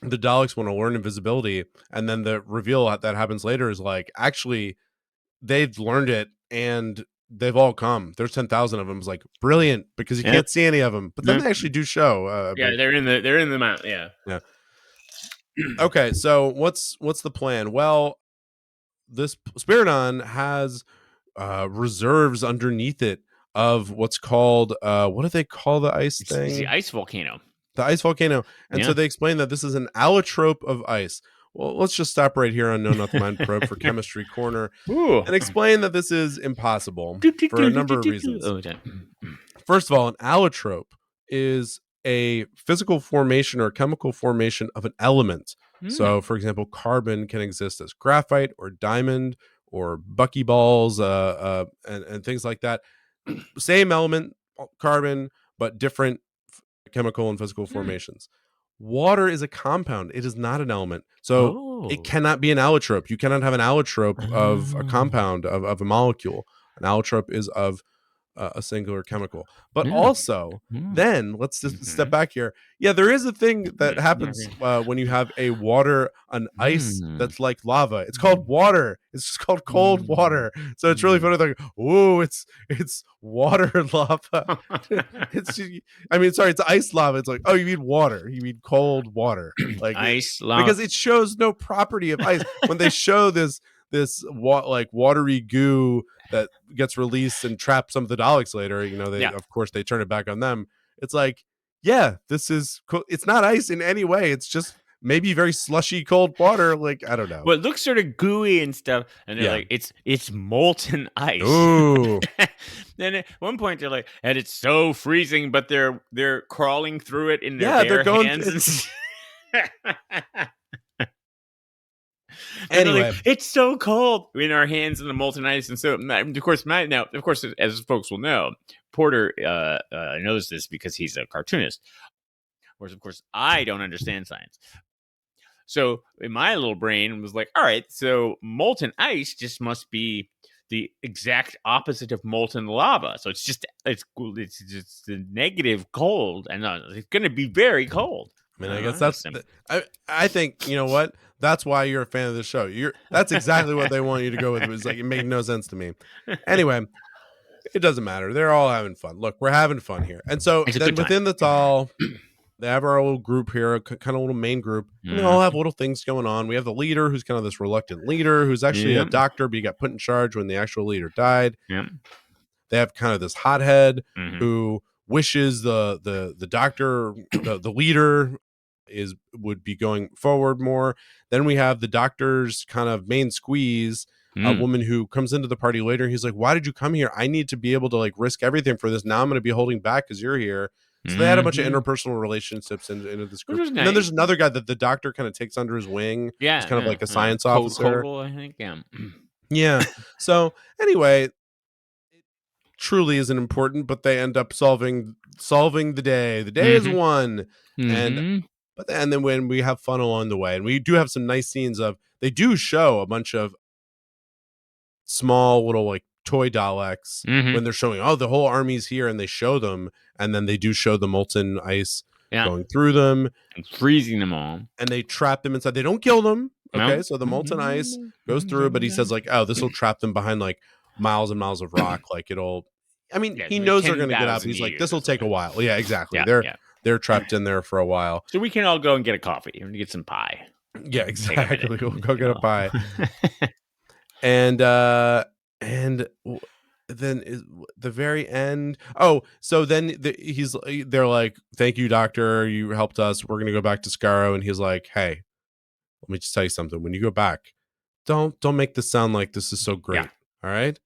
[SPEAKER 1] the Daleks want to learn invisibility, and then the reveal that happens later is like, actually, they've learned it and they've all come. There's 10,000 of them. It's like brilliant, because you can't see any of them, but then they actually do show.
[SPEAKER 2] They're in the mount. Yeah.
[SPEAKER 1] Okay, so what's the plan? Well, this Spiridon has reserves underneath it of what's called what do they call the ice thing?
[SPEAKER 2] It's the ice volcano.
[SPEAKER 1] The ice volcano, and so they explain that this is an allotrope of ice. Well, let's just stop right here on No Not the Mind Probe for Chemistry Corner and explain that this is impossible for a number of reasons. First of all, an allotrope is a physical formation or chemical formation of an element. So, for example, carbon can exist as graphite or diamond or buckyballs and things like that. Same element, carbon, but different chemical and physical formations. Water is a compound. It is not an element. So it cannot be an allotrope. You cannot have an allotrope of a compound, of a molecule. An allotrope is of a singular chemical. But also, then let's just step back here. Yeah, there is a thing that happens when you have an ice that's like lava. It's called water. It's just called cold water. So it's really funny. Like, oh, it's water lava. It's ice lava. It's like, oh, you mean water. You mean cold water. Like
[SPEAKER 2] ice lava.
[SPEAKER 1] Because it shows no property of ice. When they show this watery goo that gets released and traps some of the Daleks later, of course they turn it back on them. It's like, yeah, this is cool. It's not ice in any way. It's just maybe very slushy cold water. Like, I don't know.
[SPEAKER 2] Well, it looks sort of gooey and stuff, and they're like, it's molten ice.
[SPEAKER 1] Ooh.
[SPEAKER 2] Then at one point they're like, and it's so freezing, but they're crawling through it in their bare hands.
[SPEAKER 1] Anyway,
[SPEAKER 2] like, it's so cold in our hands in the molten ice, and so of course, as folks will know, Porter knows this because he's a cartoonist. Whereas, of course, I don't understand science. So in my little brain was like, all right, so molten ice just must be the exact opposite of molten lava. So it's just the negative cold, and it's going to be very cold.
[SPEAKER 1] I mean, I guess that's. I think, you know what? That's why you're a fan of this show. That's exactly what they want you to go with. It was like, it made no sense to me. Anyway, it doesn't matter. They're all having fun. Look, we're having fun here. And so then within the Tal, they have our little group here, kind of little main group. And they all have little things going on. We have the leader, who's kind of this reluctant leader, who's actually a doctor, but he got put in charge when the actual leader died. They have kind of this hothead who wishes the doctor, the leader, would be going forward more. Then we have the Doctor's kind of main squeeze, a woman who comes into the party later. He's like, why did you come here? I need to be able to like risk everything for this. Now I'm going to be holding back because you're here. So they had a bunch of interpersonal relationships into this group. And then there's another guy that the Doctor kind of takes under his wing.
[SPEAKER 2] Yeah.
[SPEAKER 1] He's kind of like a science officer.
[SPEAKER 2] Koval, I think. Yeah.
[SPEAKER 1] Yeah. So anyway, it truly isn't important, but they end up solving the day. The day is won. And then when we have fun along the way, and we do have some nice scenes of, they do show a bunch of small little like toy Daleks when they're showing, the whole army's here, and they show them, and then they do show the molten ice going through them
[SPEAKER 2] and freezing them all,
[SPEAKER 1] and they trap them inside. They don't kill them. Okay, so the molten ice goes through, but he says like, this will trap them behind like miles and miles of rock. Like it'll, I mean, he knows they're going to get out. He's like, this will take a while. Yeah, exactly. They're trapped in there for a while.
[SPEAKER 2] So we can all go and get a coffee and get some pie.
[SPEAKER 1] Yeah, exactly. We'll go get a pie. And then is the very end. So then they're like, thank you, Doctor, you helped us. We're gonna go back to Skaro. And he's like, hey, let me just tell you something. When you go back, don't make this sound like this is so great. All right,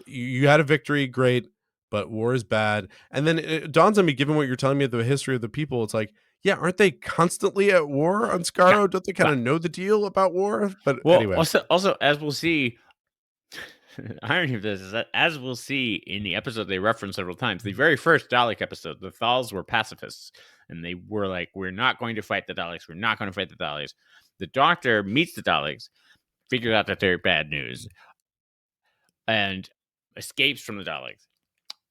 [SPEAKER 1] you had a victory, great, but war is bad. And then it dawns on me, given what you're telling me of the history of the people, it's like, yeah, aren't they constantly at war on Skaro? Don't they kind of know the deal about war? But anyway.
[SPEAKER 2] Also, as we'll see, the irony of this is that, as we'll see in the episode they reference several times, the very first Dalek episode, the Thals were pacifists. And they were like, we're not going to fight the Daleks. We're not going to fight the Daleks. The Doctor meets the Daleks, figures out that they're bad news, and escapes from the Daleks.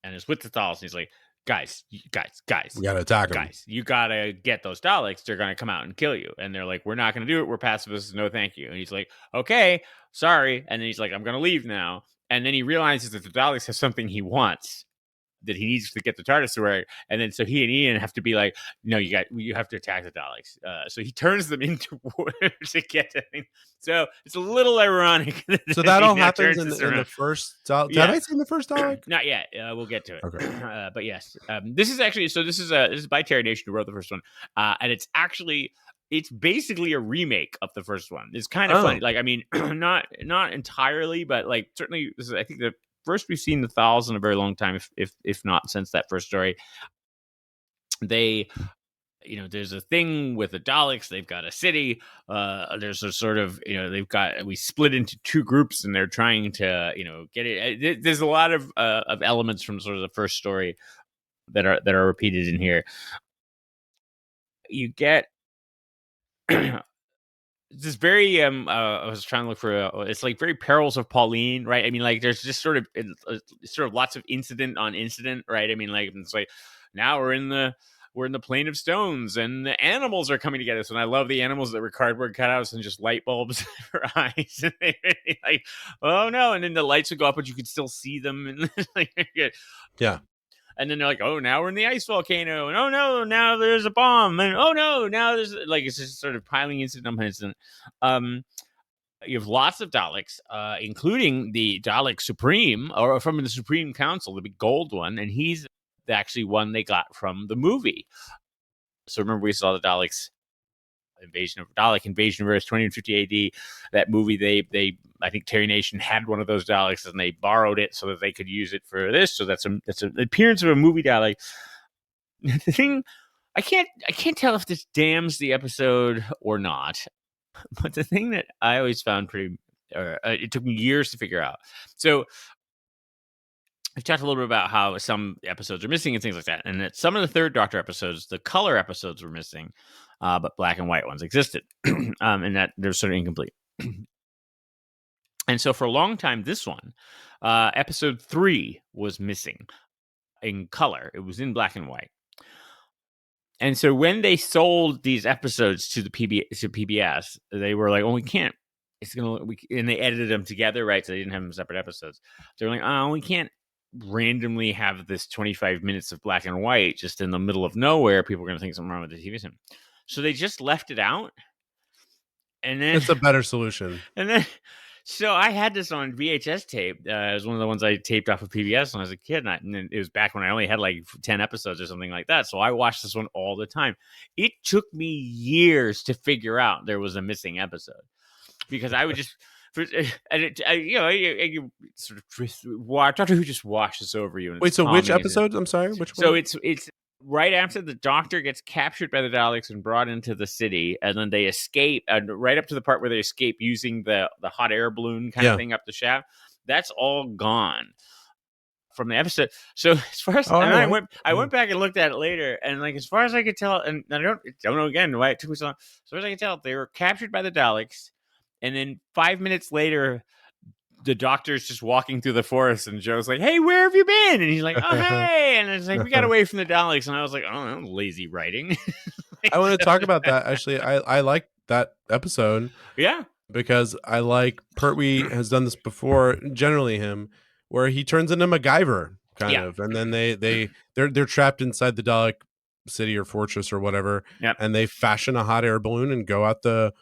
[SPEAKER 2] And is with the Thals. And he's like, guys, we
[SPEAKER 1] gotta attack them.
[SPEAKER 2] Guys, you gotta get those Daleks. They're gonna come out and kill you. And they're like, we're not gonna do it. We're pacifists. No, thank you. And he's like, okay, sorry. And then he's like, I'm gonna leave now. And then he realizes that the Daleks have something he wants, that he needs to get the TARDIS to work. And then so he and Ian have to be like, no, you have to attack the Daleks. So he turns them into war to get them. So it's a little ironic.
[SPEAKER 1] So that all happens in the first Dalek. Did I say in the first Dalek?
[SPEAKER 2] Not yet. We'll get to it.
[SPEAKER 1] Okay.
[SPEAKER 2] But yes, this is by Terry Nation, who wrote the first one. And it's basically a remake of the first one. It's kind of funny. Like, I mean, not entirely, but like certainly this is, I think, the first we've seen the Thals in a very long time, if not since that first story. They, there's a thing with the Daleks. They've got a city. There's a sort of, we split into two groups, and they're trying to, get it. There's a lot of elements from sort of the first story that are repeated in here. You get this very I was trying to look for it's like very Perils of Pauline, right? I mean, like there's just sort of lots of incident on incident, right? I mean, like it's like now we're in the Plain of Stones, and the animals are coming to get us. And I love the animals that were cardboard cutouts and just light bulbs for eyes. And they like, oh no! And then the lights would go up, but you could still see them. And
[SPEAKER 1] yeah.
[SPEAKER 2] And then they're like, oh, now we're in the ice volcano. And oh, no, now there's a bomb. And oh, no, now there's like, it's just sort of piling incident on incident. You have lots of Daleks, including the Dalek Supreme, or from the Supreme Council, the big gold one. And he's actually one they got from the movie. So remember, we saw the Daleks Dalek Invasion of Earth 2050 AD. That movie, they I think Terry Nation had one of those Daleks, and they borrowed it so that they could use it for this. So that's an appearance of a movie Dalek. The thing, I can't tell if this damns the episode or not. But the thing that I always found it took me years to figure out. So I've talked a little bit about how some episodes are missing and things like that, and that some of the Third Doctor episodes, the color episodes, were missing, but black and white ones existed, and that they're sort of incomplete. And so for a long time, this one, episode 3 was missing in color. It was in black and white. And so when they sold these episodes to PBS, they were like, "Oh, we can't. And they edited them together, right? So they didn't have them separate episodes. They were like, "Oh, we can't randomly have this 25 minutes of black and white just in the middle of nowhere. People are going to think something wrong with the TV system." So they just left it out. And then
[SPEAKER 1] it's a better solution.
[SPEAKER 2] And then So I had this on VHS tape. It was one of the ones I taped off of PBS when I was a kid, and it was back when I only had like 10 episodes or something like that. So I watched this one all the time. It took me years to figure out there was a missing episode because I would just. You sort of Doctor Who just washes over you. And
[SPEAKER 1] Wait, so which episode? I'm sorry, which one?
[SPEAKER 2] So it's right after the Doctor gets captured by the Daleks and brought into the city, and then they escape, right up to the part where they escape using the hot air balloon kind of thing up the shaft. That's all gone from the episode. So as far as I went back and looked at it later, and like as far as I could tell, and I don't know again why it took me so long. As far as I can tell, they were captured by the Daleks, and then 5 minutes later, the Doctor's just walking through the forest, and Joe's like, "Hey, where have you been?" And he's like, "Oh, hey!" And it's like, "We got away from the Daleks." And I was like, "Oh, lazy writing."
[SPEAKER 1] I want to talk about that. Actually, I like that episode.
[SPEAKER 2] Yeah,
[SPEAKER 1] because I like Pertwee has done this before. Generally, him where he turns into MacGyver kind of, and then they're trapped inside the Dalek city or fortress or whatever, and they fashion a hot air balloon and go out the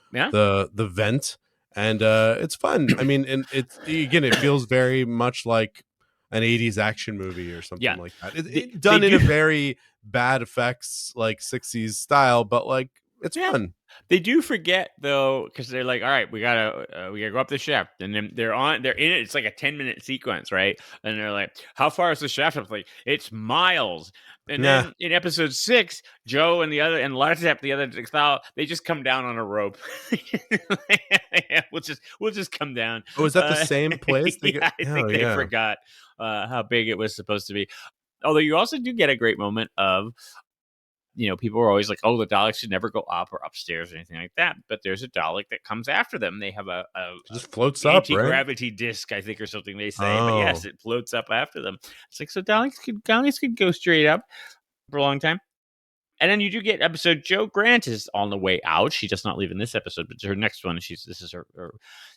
[SPEAKER 1] vent. And it's fun. I mean, and it feels very much like an 80s action movie or something like that. It's done in a very bad effects, like 60s style, but like it's fun.
[SPEAKER 2] They do forget though, because they're like, all right, we gotta go up the shaft, and then they're in it. It's like a 10-minute sequence, right? And they're like, how far is the shaft? I'm like, it's miles. And then in episode 6, Joe and Lartep, the other Thal, they just come down on a rope. we'll just come down.
[SPEAKER 1] Oh, is that the same place?
[SPEAKER 2] I think they forgot how big it was supposed to be. Although you also do get a great moment of, people are always like, oh, the Daleks should never go up or upstairs or anything like that. But there's a Dalek that comes after them. They have a
[SPEAKER 1] just floats up, right?
[SPEAKER 2] Anti-gravity disc, I think, or something they say. Oh. But yes, it floats up after them. It's like, so Daleks could go straight up for a long time. And then you do get episode Joe Grant is on the way out. She does not leave in this episode, but her next one, this is her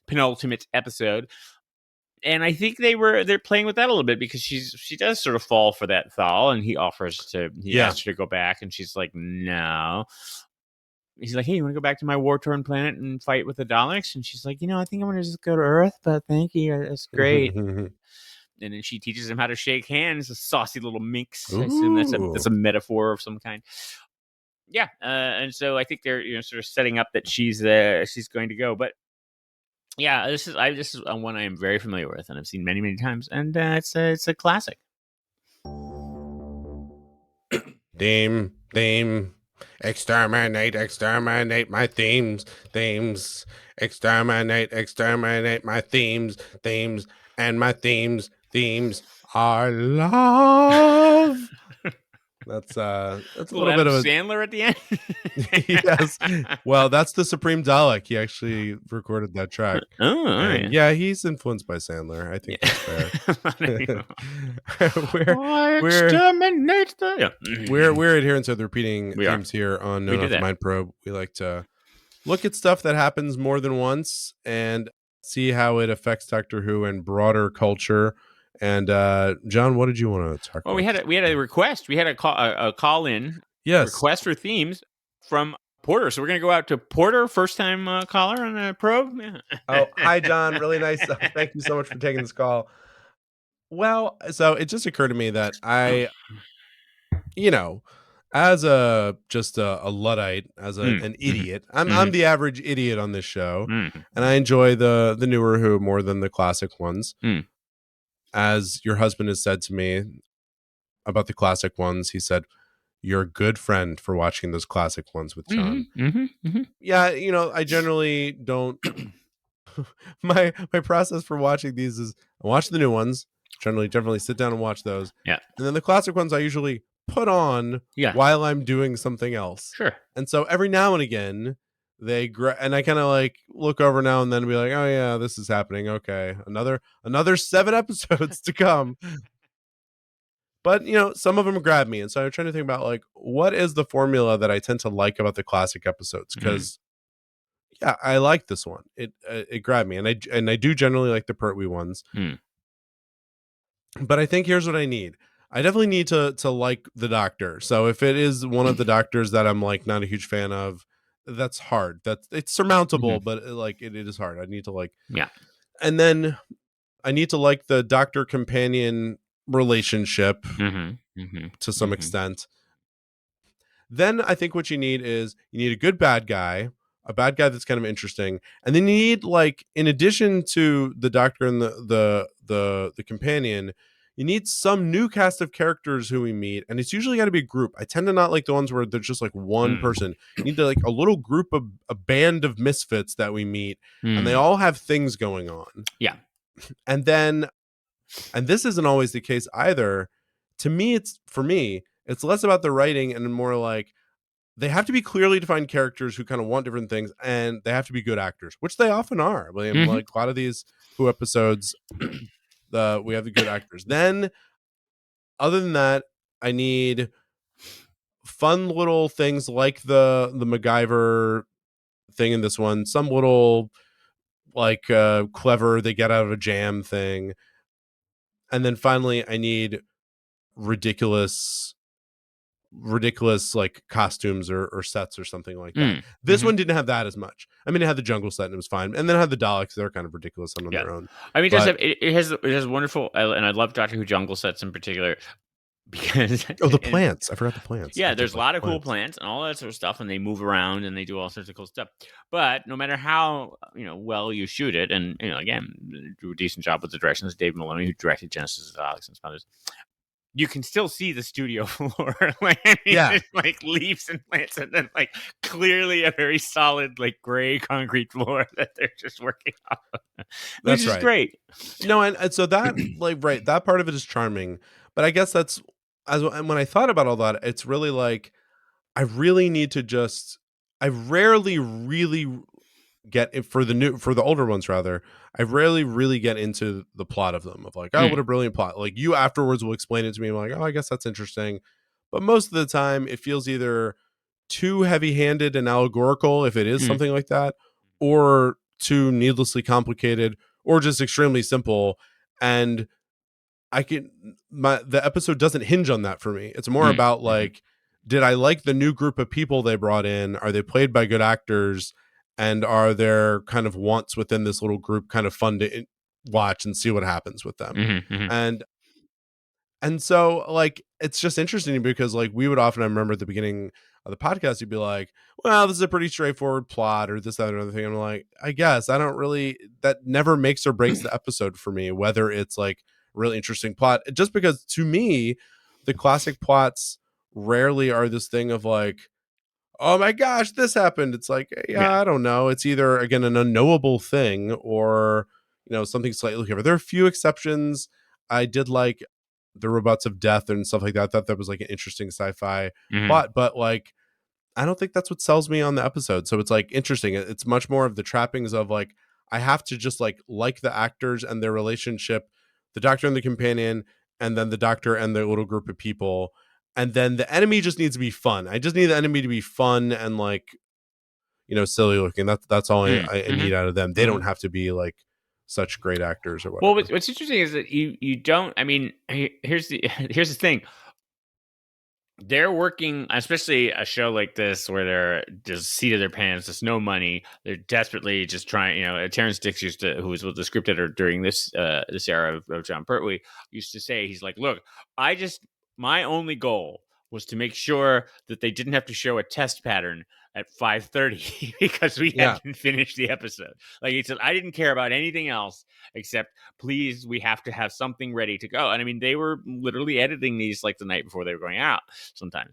[SPEAKER 2] penultimate episode. And I think they're playing with that a little bit because she does sort of fall for that Thal, and he asks her to go back, and she's like, no. He's like, hey, you want to go back to my war-torn planet and fight with the Daleks? And she's like, I think I'm going to just go to Earth, but thank you, that's great. And then she teaches him how to shake hands, a saucy little minx. I assume that's a metaphor of some kind. Yeah, and so I think they're sort of setting up that she's going to go, but. Yeah, this is one I am very familiar with, and I've seen many, many times, and it's a classic.
[SPEAKER 1] Theme, exterminate my themes, exterminate my themes, and my themes are love. That's a little bit of a
[SPEAKER 2] Sandler at the end.
[SPEAKER 1] Yes. Well, that's the Supreme Dalek. He actually recorded that track.
[SPEAKER 2] Oh,
[SPEAKER 1] and he's influenced by Sandler. I think that's fair. We're adherents of the repeating themes here on No Enough Mind Probe. We like to look at stuff that happens more than once and see how it affects Doctor Who and broader culture. And John, what did you want to talk about?
[SPEAKER 2] Well, we had a request. We had a call in.
[SPEAKER 1] Yes.
[SPEAKER 2] Request for themes from Porter. So we're gonna go out to Porter, first time caller on a probe.
[SPEAKER 1] Oh, hi John. Really nice. Thank you so much for taking this call. Well, so it just occurred to me that I, as a Luddite, as an idiot, I'm the average idiot on this show, and I enjoy the newer Who more than the classic ones. As your husband has said to me about the classic ones, he said, you're a good friend for watching those classic ones with John. Yeah, I generally don't. my process for watching these is I watch the new ones, definitely sit down and watch those.
[SPEAKER 2] Yeah.
[SPEAKER 1] And then the classic ones I usually put on while I'm doing something else.
[SPEAKER 2] Sure.
[SPEAKER 1] And so every now and again, and I kind of like look over now and then and be like, oh yeah, this is happening. Okay, another 7 episodes to come. But some of them grab me, and so I'm trying to think about like what is the formula that I tend to like about the classic episodes, because I like this one. It grabbed me, and I do generally like the Pertwee ones. But I think here's what I need. I definitely need to like the Doctor. So if it is one of the Doctors that I'm like not a huge fan of, that's hard. It's surmountable, but it is hard. I need to like.
[SPEAKER 2] Yeah.
[SPEAKER 1] and then I need to like the doctor companion relationship to some extent. Then I think what you need is you need a good bad guy, a bad guy that's kind of interesting, and then you need, like, in addition to the doctor and the companion, you need some new cast of characters who we meet, and it's usually got to be a group. I tend to not like the ones where there's just like one person. You need to, like, a little group of a band of misfits that we meet, and they all have things going on.
[SPEAKER 2] Yeah.
[SPEAKER 1] And then, and this isn't always the case either. To me, it's less about the writing and more like they have to be clearly defined characters who kind of want different things, and they have to be good actors, which they often are. Like a lot of these Who episodes, we have the good actors. Then, other than that, I need fun little things like the MacGyver thing in this one, some little, like, clever they get out of a jam thing, and then finally I need ridiculous like costumes or sets or something like that. This one didn't have that as much. I mean, it had the jungle set and it was fine, and then it had the Daleks. They're kind of ridiculous on their own.
[SPEAKER 2] I mean, it has wonderful, and I love Doctor Who jungle sets in particular because
[SPEAKER 1] the plants. I forgot the plants.
[SPEAKER 2] Yeah, there's a lot of cool plants and all that sort of stuff, and they move around and they do all sorts of cool stuff. But no matter how well you shoot it, and again, do a decent job with the directions, Dave Maloney, who directed Genesis of Daleks and others, you can still see the studio floor. It's like leaves and plants, and then like clearly a very solid, like gray concrete floor that they're just working on. Which is great.
[SPEAKER 1] No, and so that that part of it is charming. But I guess that's when I thought about all that, it's really like I rarely really get it for the older ones rather. I rarely really get into the plot of them, of like, oh, what a brilliant plot. Like, you afterwards will explain it to me. I'm like, oh, I guess that's interesting. But most of the time it feels either too heavy-handed and allegorical, if it is something like that, or too needlessly complicated, or just extremely simple. And the episode doesn't hinge on that for me. It's more about like, did I like the new group of people they brought in? Are they played by good actors? And are their kind of wants within this little group kind of fun to watch and see what happens with them? And so, like, it's just interesting because, like, we would often, I remember at the beginning of the podcast, you'd be like, well, this is a pretty straightforward plot, or this, that, or another thing. I'm like, I guess that never makes or breaks the episode for me, whether it's like really interesting plot. Just because to me, the classic plots rarely are this thing of like, oh my gosh, this happened. It's like, I don't know. It's either, again, an unknowable thing or, something slightly clever. There are a few exceptions. I did like the Robots of Death and stuff like that. I thought that was like an interesting sci-fi plot, but like, I don't think that's what sells me on the episode. So it's like interesting. It's much more of the trappings of like, I have to just like the actors and their relationship, the doctor and the companion, and then the doctor and their little group of people. And then the enemy just needs to be fun. I just need the enemy to be fun and like, silly looking. That's all I need out of them. They don't have to be like such great actors or whatever.
[SPEAKER 2] Well, what's interesting is that you don't. I mean, here's the thing. They're working, especially a show like this where they're just seat of their pants. There's no money. They're desperately just trying. Terrence Dix who was the script editor during this era of John Pertwee, used to say, he's like, look, my only goal was to make sure that they didn't have to show a test pattern at 5:30 because we hadn't finished the episode. Like he said, I didn't care about anything else except, please, we have to have something ready to go. And I mean, they were literally editing these like the night before they were going out sometimes.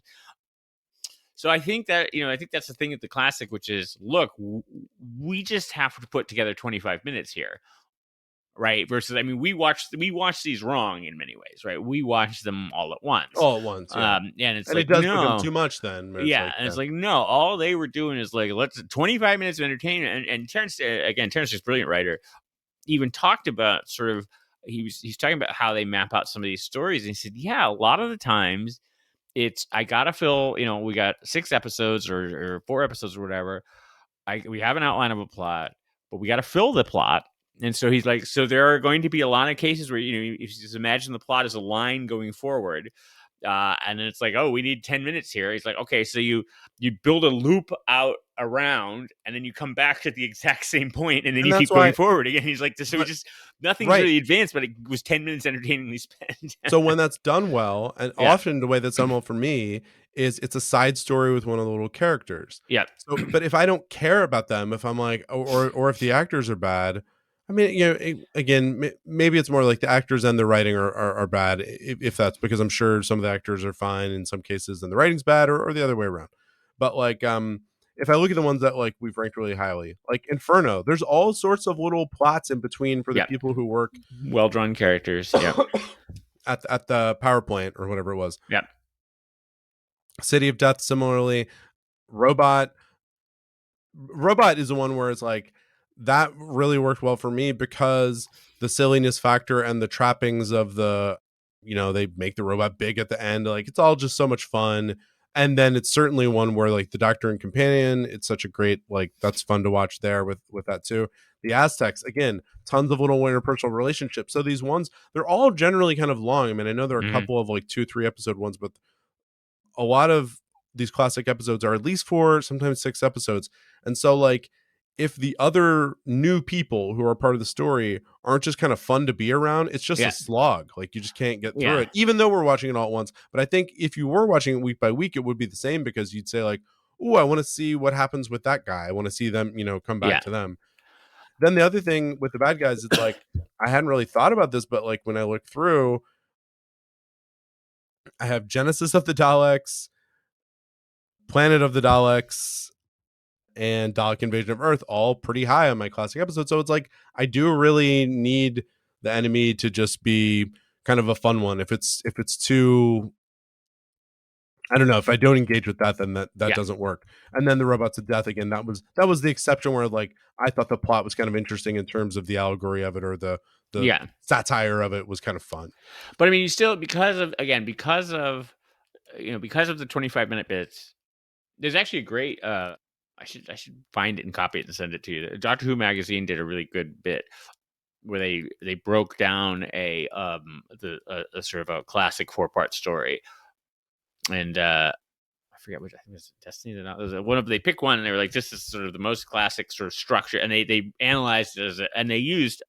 [SPEAKER 2] So I think that, I think that's the thing at the classic, which is, look, we just have to put together 25 minutes here. Right. Versus, I mean, we watch these wrong in many ways, right? We watch them all at once.
[SPEAKER 1] Yeah.
[SPEAKER 2] And it's
[SPEAKER 1] and
[SPEAKER 2] like,
[SPEAKER 1] it does
[SPEAKER 2] no.
[SPEAKER 1] become too much then.
[SPEAKER 2] It's like, no, all they were doing is like, let's 25 minutes of entertainment. And Terrence is a brilliant writer, even talked about sort of, he's talking about how they map out some of these stories. And he said, a lot of the times I got to fill, we got 6 episodes or 4 episodes or whatever. We have an outline of a plot, but we got to fill the plot. And so he's like, so there are going to be a lot of cases where, if you just imagine the plot as a line going forward, and then it's like, oh, we need 10 minutes here. He's like, okay, so you build a loop out around, and then you come back to the exact same point, and then
[SPEAKER 1] And
[SPEAKER 2] you
[SPEAKER 1] that's
[SPEAKER 2] keep going
[SPEAKER 1] why-
[SPEAKER 2] forward again. He's like, so
[SPEAKER 1] but-
[SPEAKER 2] just nothing's
[SPEAKER 1] right.
[SPEAKER 2] really advanced, but it was 10 minutes entertainingly spent.
[SPEAKER 1] So when that's done well, and
[SPEAKER 2] Yeah.
[SPEAKER 1] often the way that's done well for me is it's a side story with one of the little characters.
[SPEAKER 2] Yeah.
[SPEAKER 1] So, but if I don't care about them, if I'm like, or if the actors are bad, I mean, you know, again, maybe it's more like the actors and the writing are bad. If that's because I'm sure some of the actors are fine in some cases, and the writing's bad, or the other way around. But like, if I look at the ones that like we've ranked really highly, like Inferno, there's all sorts of little plots in between for the
[SPEAKER 2] Yeah.
[SPEAKER 1] people who work
[SPEAKER 2] Well drawn characters. Yeah.
[SPEAKER 1] at the power plant or whatever it was.
[SPEAKER 2] Yeah.
[SPEAKER 1] City of Death, similarly. Robot is the one where it's like that really worked well for me because the silliness factor and the trappings of the, you know, they make the robot big at the end, like it's all just so much fun. And then it's certainly one where like the Doctor and Companion, it's such a great, like that's fun to watch there with that too. The Aztecs, again, tons of little interpersonal relationships. So these ones, they're all generally kind of long. I mean, I know there are a couple of like 2-3 episode ones, but a lot of these classic episodes are at least 4, sometimes 6 episodes. And so like if the other new people who are part of the story aren't just kind of fun to be around, it's just a slog. Like you just can't get through it, even though we're watching it all at once. But I think if you were watching it week by week, it would be the same because you'd say like, oh, I want to see what happens with that guy. I want to see them, you know, come back to them. Then the other thing with the bad guys, it's like, I hadn't really thought about this, but like when I looked through, I have Genesis of the Daleks, Planet of the Daleks, and Dalek Invasion of Earth, all pretty high on my classic episode. So it's like I do really need the enemy to just be kind of a fun one. If it's too, I don't know, if I don't engage with that, then that doesn't work. And then the Robots of Death, again, that was the exception where like I thought the plot was kind of interesting in terms of the allegory of it, or the satire of it was kind of fun.
[SPEAKER 2] But I mean, you still, because of the 25-minute bits, there's actually a great I should find it and copy it and send it to you. Doctor Who magazine did a really good bit where they broke down a sort of a classic 4-part story, and I forget which, I think it was Destiny. They picked one and they were like, this is sort of the most classic sort of structure, and they analyzed it and they used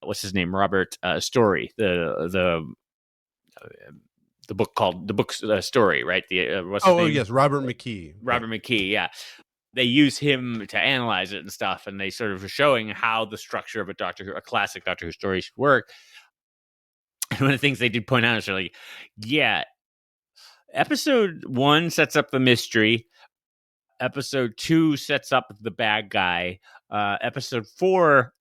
[SPEAKER 2] what's his name, Robert Story, the book's story, right? What's his name?
[SPEAKER 1] Yes, Robert McKee.
[SPEAKER 2] McKee, yeah. They use him to analyze it and stuff, and they sort of are showing how the structure of a classic Doctor Who story should work. And one of the things they did point out is they're like, yeah, episode 1 sets up the mystery. Episode 2 sets up the bad guy. Episode 4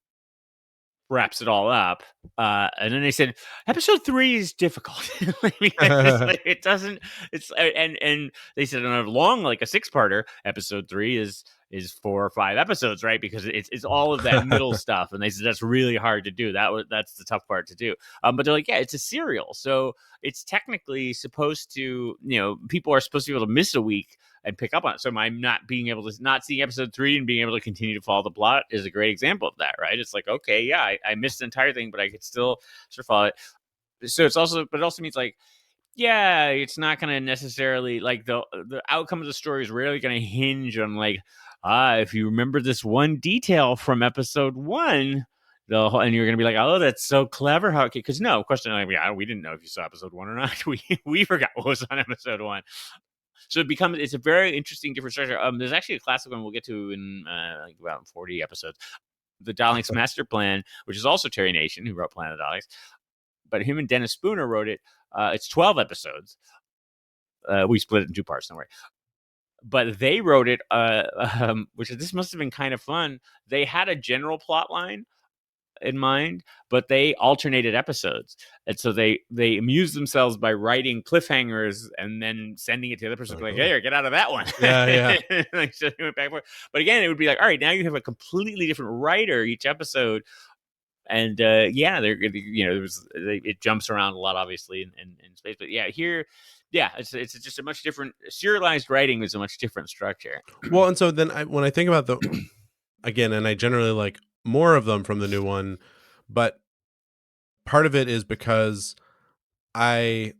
[SPEAKER 2] wraps it all up, and then they said episode 3 is difficult. It doesn't. It's and they said on a long, like a 6-parter, episode 3 is 4 or 5 episodes, right? Because it's all of that middle stuff, and they said that's really hard to do. That's the tough part to do. But they're like, yeah, it's a serial, so it's technically supposed to, people are supposed to be able to miss a week and pick up on it. So my not seeing episode 3 and being able to continue to follow the plot is a great example of that, right? It's like, okay, yeah, I missed the entire thing, but I could still sort of follow it. So it also means like, yeah, it's not going to necessarily, like, the outcome of the story is rarely going to hinge on like, if you remember this one detail from episode 1, and you're going to be like, oh, that's so clever how it, because no question, like, we didn't know if you saw episode 1 or not. We forgot what was on episode 1. So it's a very interesting different structure. There's actually a classic one we'll get to in like about 40 episodes. The Daleks Master Plan, which is also Terry Nation, who wrote Planet of the Daleks, but him and Dennis Spooner wrote it. It's 12 episodes. We split it in 2 parts, don't worry. But they wrote it, which this must have been kind of fun. They had a general plot line in mind, but they alternated episodes, and so they amused themselves by writing cliffhangers and then sending it to the other person, like, hey, get out of that one. Like, so they went back and forth. But again, it would be like, all right, now you have a completely different writer each episode, and it jumps around a lot, obviously, in space. But yeah, here, yeah, it's just a much different serialized writing is a much different structure.
[SPEAKER 1] Well, and so then when I think about again, and I generally like more of them from the new one, but part of it is because I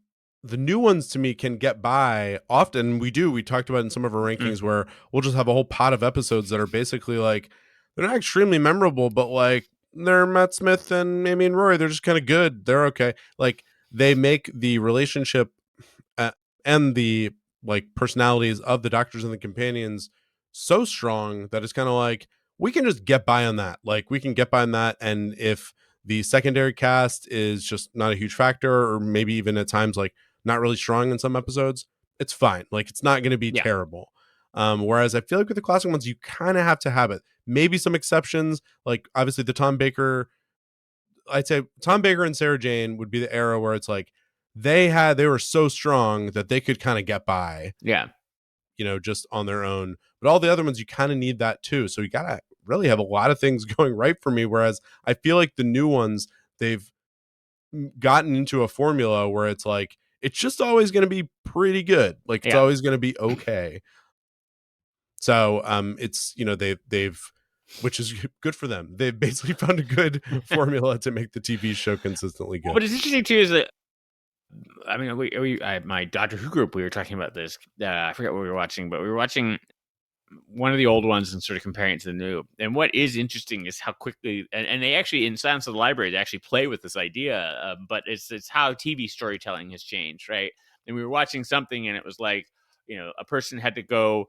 [SPEAKER 1] the new ones to me can get by. Often we talked about in some of our rankings where we'll just have a whole pot of episodes that are basically like, they're not extremely memorable, but like they're Matt Smith and Amy and Rory. They're just kind of good. They're okay. Like they make the relationship and the like personalities of the doctors and the companions so strong that it's kind of like, we can just get by on that. Like we can get by on that. And if the secondary cast is just not a huge factor, or maybe even at times like not really strong in some episodes, it's fine. Like it's not going to be terrible. Whereas I feel like with the classic ones, you kind of have to have it. Maybe some exceptions, like obviously the Tom Baker. I'd say Tom Baker and Sarah Jane would be the era where it's like they were so strong that they could kind of get by.
[SPEAKER 2] Yeah.
[SPEAKER 1] Just on their own. But all the other ones, you kind of need that too. So you gotta really have a lot of things going right for me. Whereas I feel like the new ones, they've gotten into a formula where it's like, it's just always going to be pretty good. Like it's always going to be okay. So it's they've which is good for them. They've basically found a good formula to make the TV show consistently good.
[SPEAKER 2] What is interesting too is that, I mean, my Doctor Who group, we were talking about this. I forget what we were watching, but we were watching one of the old ones and sort of comparing it to the new. And what is interesting is how quickly, and they actually, in Silence of the Library, they actually play with this idea, but it's how TV storytelling has changed, right? And we were watching something and it was like, a person had to go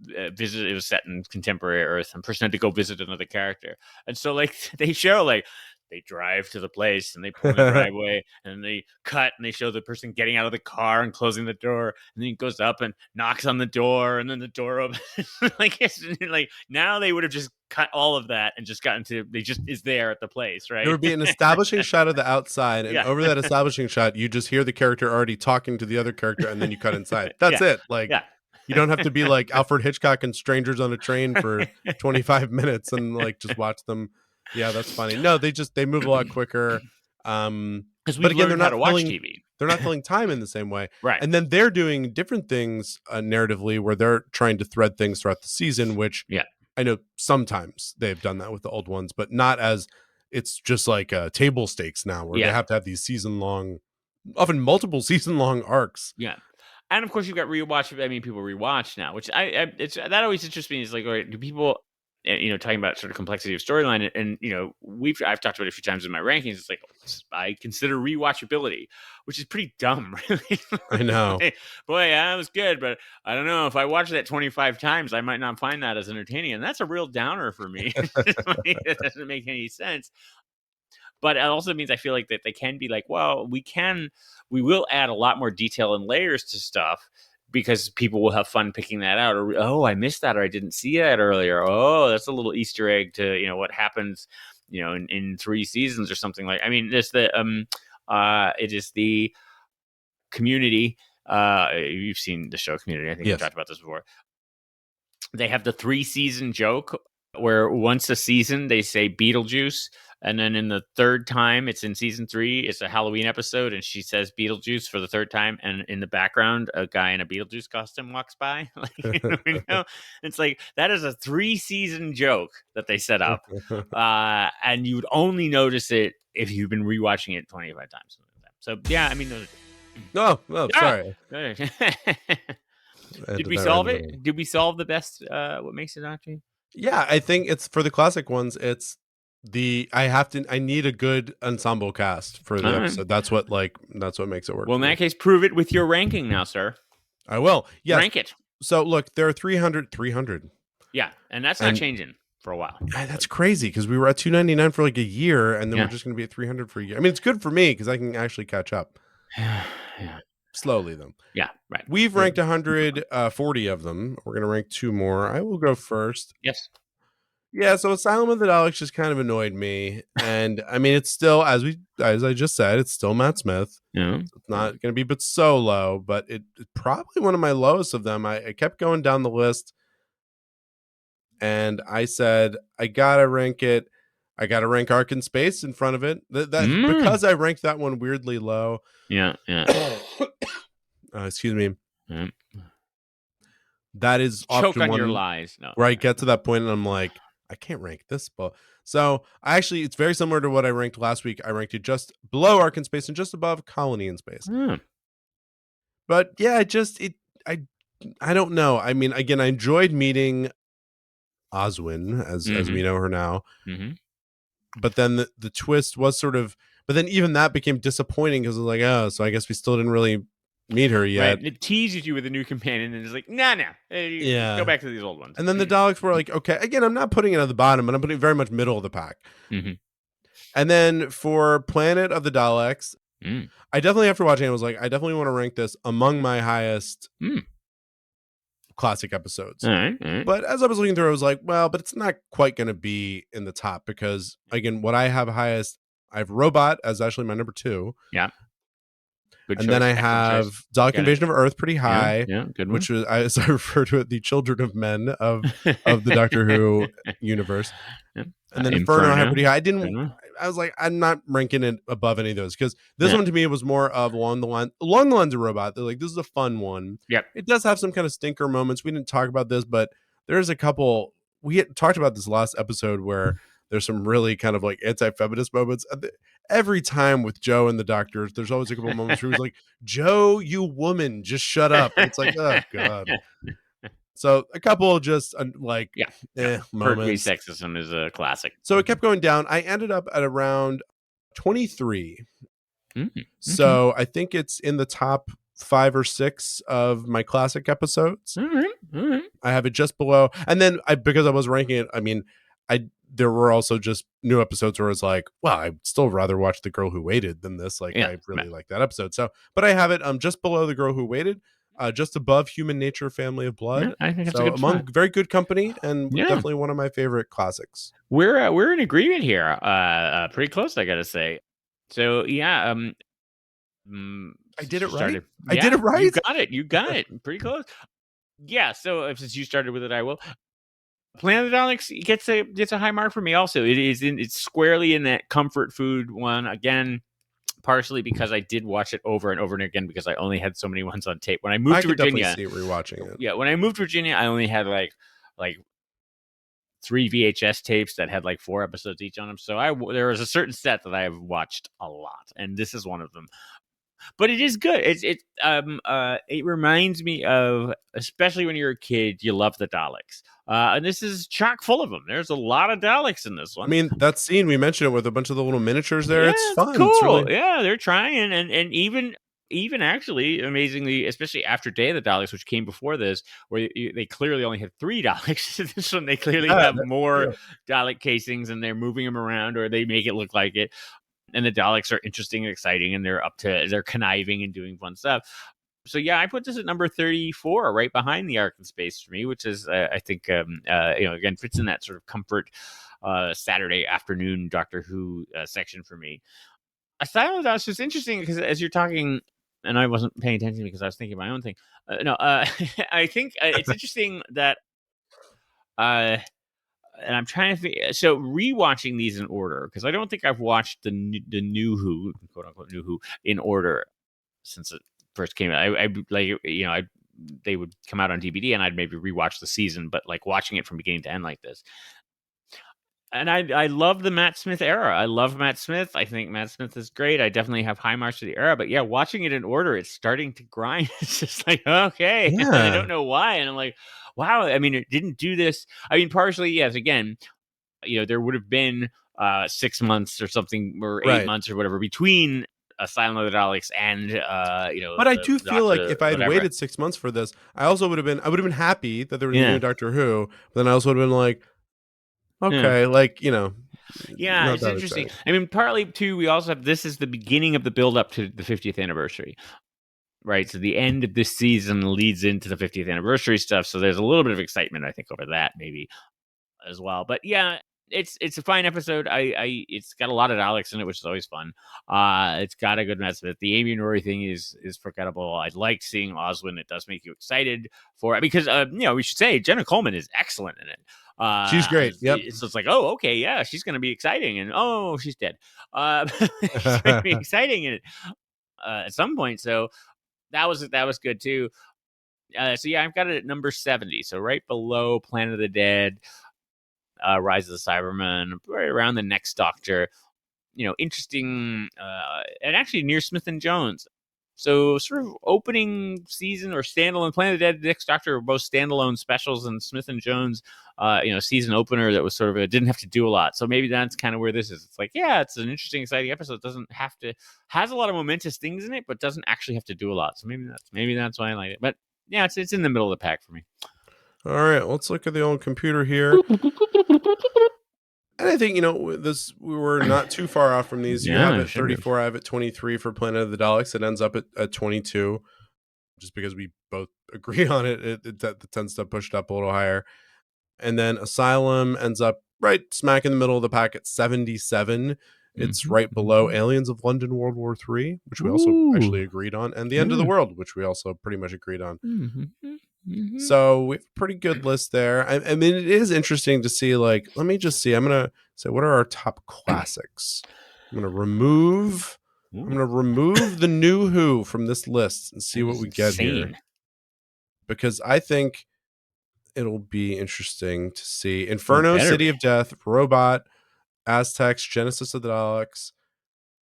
[SPEAKER 2] visit, it was set in contemporary Earth, and a person had to go visit another character. And so like they show like, they drive to the place and they pull in the driveway and they cut and they show the person getting out of the car and closing the door, and then he goes up and knocks on the door and then the door opens. like now they would have just cut all of that and just gotten to, they just is there at the place, right?
[SPEAKER 1] There would be an establishing shot of the outside, and over that establishing shot, you just hear the character already talking to the other character, and then you cut inside. That's it. Like you don't have to be like Alfred Hitchcock and Strangers on a Train for 25 minutes and like just watch them. Yeah, that's funny. No, they move a lot quicker.
[SPEAKER 2] Because
[SPEAKER 1] but again,
[SPEAKER 2] they're not watching TV.
[SPEAKER 1] They're not filling time in the same way,
[SPEAKER 2] right?
[SPEAKER 1] And then they're doing different things narratively, where they're trying to thread things throughout the season. Which I know sometimes they've done that with the old ones, but not as it's just like table stakes now, where they have to have these season-long, often multiple season-long arcs.
[SPEAKER 2] Yeah. And of course, you've got rewatch. I mean, people rewatch now, which it's that always interests me. Is like, all right, do people, talking about sort of complexity of storyline, and I've talked about it a few times in my rankings. It's like I consider rewatchability, which is pretty dumb, really.
[SPEAKER 1] I know.
[SPEAKER 2] Boy, that was good, but I don't know if I watch that 25 times, I might not find that as entertaining, and that's a real downer for me. It doesn't make any sense. But it also means I feel like that they can be like, well, we will add a lot more detail and layers to stuff because people will have fun picking that out. Or, oh, I missed that, or I didn't see that earlier. Oh, that's a little Easter egg to, what happens, in 3 seasons or something like. I mean, it is the Community. You've seen the show Community. I think we've talked about this before. They have the 3-season joke where once a season they say Beetlejuice, and then in the third time, it's in season 3, it's a Halloween episode, and she says Beetlejuice for the third time, and in the background, a guy in a Beetlejuice costume walks by. It's like, that is a 3-season joke that they set up, and you would only notice it if you've been rewatching it 25 times. So yeah, I mean,
[SPEAKER 1] sorry.
[SPEAKER 2] Did we solve it? Did we solve the best? What makes it Doctor?
[SPEAKER 1] Yeah, I think it's for the classic ones. It's I need a good ensemble cast for the episode. That's what makes it work.
[SPEAKER 2] Well, in that case, prove it with your ranking now, sir.
[SPEAKER 1] I will. Yes.
[SPEAKER 2] Rank it.
[SPEAKER 1] So look, there are 300.
[SPEAKER 2] Yeah, and that's not changing for a while.
[SPEAKER 1] That's crazy because we were at 299 for like a year, and then we're just going to be at 300 for a year. I mean, it's good for me because I can actually catch up.
[SPEAKER 2] Yeah.
[SPEAKER 1] Slowly, though.
[SPEAKER 2] Yeah, right.
[SPEAKER 1] We've ranked 140 of them. We're going to rank 2 more. I will go first.
[SPEAKER 2] Yes.
[SPEAKER 1] Yeah, so Asylum of the Daleks just kind of annoyed me. And I mean, it's still, as I just said, it's still Matt Smith.
[SPEAKER 2] Yeah.
[SPEAKER 1] It's not going to be but so low, but it's probably one of my lowest of them. I kept going down the list, and I said, I got to rank it. I got to rank Ark in Space in front of it. Because I ranked that one weirdly low.
[SPEAKER 2] Yeah.
[SPEAKER 1] Excuse me. That is
[SPEAKER 2] choke on your lies. No,
[SPEAKER 1] where I get to that point and I'm like, I can't rank this, but so it's very similar to what I ranked last week. I ranked it just below Ark in Space and just above Colony in Space. But yeah, I don't know. I mean, again, I enjoyed meeting Oswin as we know her now.
[SPEAKER 2] Mm-hmm.
[SPEAKER 1] But then the twist was sort of, but then even that became disappointing because it was like, oh, so I guess we still didn't really meet her yet.
[SPEAKER 2] Right. It teases you with a new companion and it's like, nah.
[SPEAKER 1] Yeah.
[SPEAKER 2] Go back to these old ones.
[SPEAKER 1] And then the Daleks were like, okay, again, I'm not putting it at the bottom, but I'm putting it very much middle of the pack.
[SPEAKER 2] Mm-hmm.
[SPEAKER 1] And then for Planet of the Daleks, I definitely, after watching it, was like, I definitely want to rank this among my highest classic episodes.
[SPEAKER 2] All right.
[SPEAKER 1] But as I was looking through, I was like, well, but it's not quite going to be in the top because, again, what I have highest, I have Robot as actually my number 2.
[SPEAKER 2] Yeah. Good
[SPEAKER 1] and
[SPEAKER 2] choice.
[SPEAKER 1] then I
[SPEAKER 2] Excellent
[SPEAKER 1] have
[SPEAKER 2] choice.
[SPEAKER 1] Dalek Invasion of Earth pretty high.
[SPEAKER 2] Yeah, good one.
[SPEAKER 1] Which was, as I refer to it, the Children of Men of the Doctor Who universe.
[SPEAKER 2] Yep.
[SPEAKER 1] And then Inferno I have pretty high. I was like, I'm not ranking it above any of those because this one to me was more of along the lines of Robot. They're like, this is a fun one.
[SPEAKER 2] Yep.
[SPEAKER 1] It does have some kind of stinker moments. We didn't talk about this, but there's a couple. We had talked about this last episode where there's some really kind of like anti-feminist moments. Every time with Joe and the Doctors, there's always a couple moments where he's like, Joe, you woman, just shut up. And it's like, oh, God. So a couple just like moments.
[SPEAKER 2] Pertwee sexism is a classic.
[SPEAKER 1] So it kept going down. I ended up at around 23. So I think it's in the top 5 or 6 of my classic episodes.
[SPEAKER 2] All right.
[SPEAKER 1] I have it just below. And then because I was ranking it, I mean, there were also just new episodes where it's like, well, I'd still rather watch The Girl Who Waited than this. Like, I really like that episode. So, but I have it just below The Girl Who Waited, just above Human Nature, Family of Blood.
[SPEAKER 2] Yeah, I think that's
[SPEAKER 1] so
[SPEAKER 2] a good
[SPEAKER 1] among
[SPEAKER 2] spot.
[SPEAKER 1] very good company and definitely one of my favorite classics.
[SPEAKER 2] We're in agreement here. Pretty close, I gotta say. So yeah,
[SPEAKER 1] I did it right.
[SPEAKER 2] Yeah,
[SPEAKER 1] I did it right.
[SPEAKER 2] You got it. Pretty close. Yeah. So since you started with it, I will. Planet of the Daleks gets a high mark for me. Also, it's squarely in that comfort food one again. Partially because I did watch it over and over and again because I only had so many ones on tape. When I moved to Virginia,
[SPEAKER 1] I could definitely see rewatching it.
[SPEAKER 2] Yeah, when I moved to Virginia, I only had like 3 VHS tapes that had like 4 episodes each on them. So there was a certain set that I have watched a lot, and this is one of them. But it is good. It reminds me of, especially when you're a kid, you love the Daleks. And this is chock full of them. There's a lot of Daleks in this one.
[SPEAKER 1] I mean, that scene, we mentioned it with a bunch of the little miniatures there.
[SPEAKER 2] Yeah,
[SPEAKER 1] it's fun.
[SPEAKER 2] Cool.
[SPEAKER 1] It's really...
[SPEAKER 2] Yeah, they're trying. And even actually, amazingly, especially after Day of the Daleks, which came before this, where they clearly only had 3 Daleks. This one, they clearly have more Dalek casings and they're moving them around, or they make it look like it. And the Daleks are interesting and exciting, and they're conniving and doing fun stuff. So yeah, I put this at number 34, right behind the Ark in Space for me, which is I think again fits in that sort of comfort Saturday afternoon Doctor Who section for me. Asylum was just interesting because as you're talking, and I wasn't paying attention because I was thinking my own thing. I think it's interesting that. And I'm trying to think. So rewatching these in order, because I don't think I've watched the NuWho, quote unquote NuWho, in order since it first came out. They would come out on DVD, and I'd maybe rewatch the season, but like watching it from beginning to end like this. And I love the Matt Smith era. I love Matt Smith. I think Matt Smith is great. I definitely have high marks for the era. But yeah, watching it in order, it's starting to grind. It's just like, okay. Yeah. I don't know why. And I'm like, wow. I mean, it didn't do this. I mean, partially, yes. Again, there would have been 6 months or something, or 8 months or whatever between Asylum of the Daleks and
[SPEAKER 1] But I do feel like if I had waited 6 months for this, I would have been happy that there was a new Doctor Who. But then I also would have been like, okay,
[SPEAKER 2] yeah, it's interesting. Exciting. I mean, partly too, we also have, this is the beginning of the build up to the 50th anniversary, right? So the end of this season leads into the 50th anniversary stuff. So there's a little bit of excitement, I think, over that maybe as well. But yeah, it's a fine episode. It's got a lot of Daleks in it, which is always fun. It's got a good mess of it. The Amy and Rory thing is forgettable. I like seeing Oswin. It does make you excited for it because we should say Jenna Coleman is excellent in it.
[SPEAKER 1] She's great. Yep.
[SPEAKER 2] So it's like, oh, okay, yeah, she's going to be exciting, and oh, she's dead. She's going to be exciting in it at some point. So that was good too. So yeah, I've got it at number 70. So right below Planet of the Dead, Rise of the Cybermen, right around the Next Doctor. Interesting, and actually near Smith and Jones. So sort of opening season or standalone Planet of the Dead, Next Doctor were both standalone specials, and Smith and Jones, season opener that was sort of didn't have to do a lot. So maybe that's kind of where this is. It's like, yeah, it's an interesting, exciting episode. It doesn't have to, has a lot of momentous things in it, but doesn't actually have to do a lot. So maybe that's why I like it. But yeah, it's in the middle of the pack for me.
[SPEAKER 1] All right, let's look at the old computer here. And I think, we were not too far off from these. You have it 34, I have it 23 for Planet of the Daleks. It ends up at 22. Just because we both agree on it, it tends to push it up a little higher. And then Asylum ends up right smack in the middle of the pack at 77. It's right below Aliens of London World War III, which we also actually agreed on, and The End of the World, which we also pretty much agreed on. So we have a pretty good list there. I mean, it is interesting to see, like, let me just see. I'm going to say, what are our top classics? I'm going to remove the NuWho from this list and see what we get here. Because I think it'll be interesting to see Inferno, City of Death, Robot, Aztecs, Genesis of the Daleks,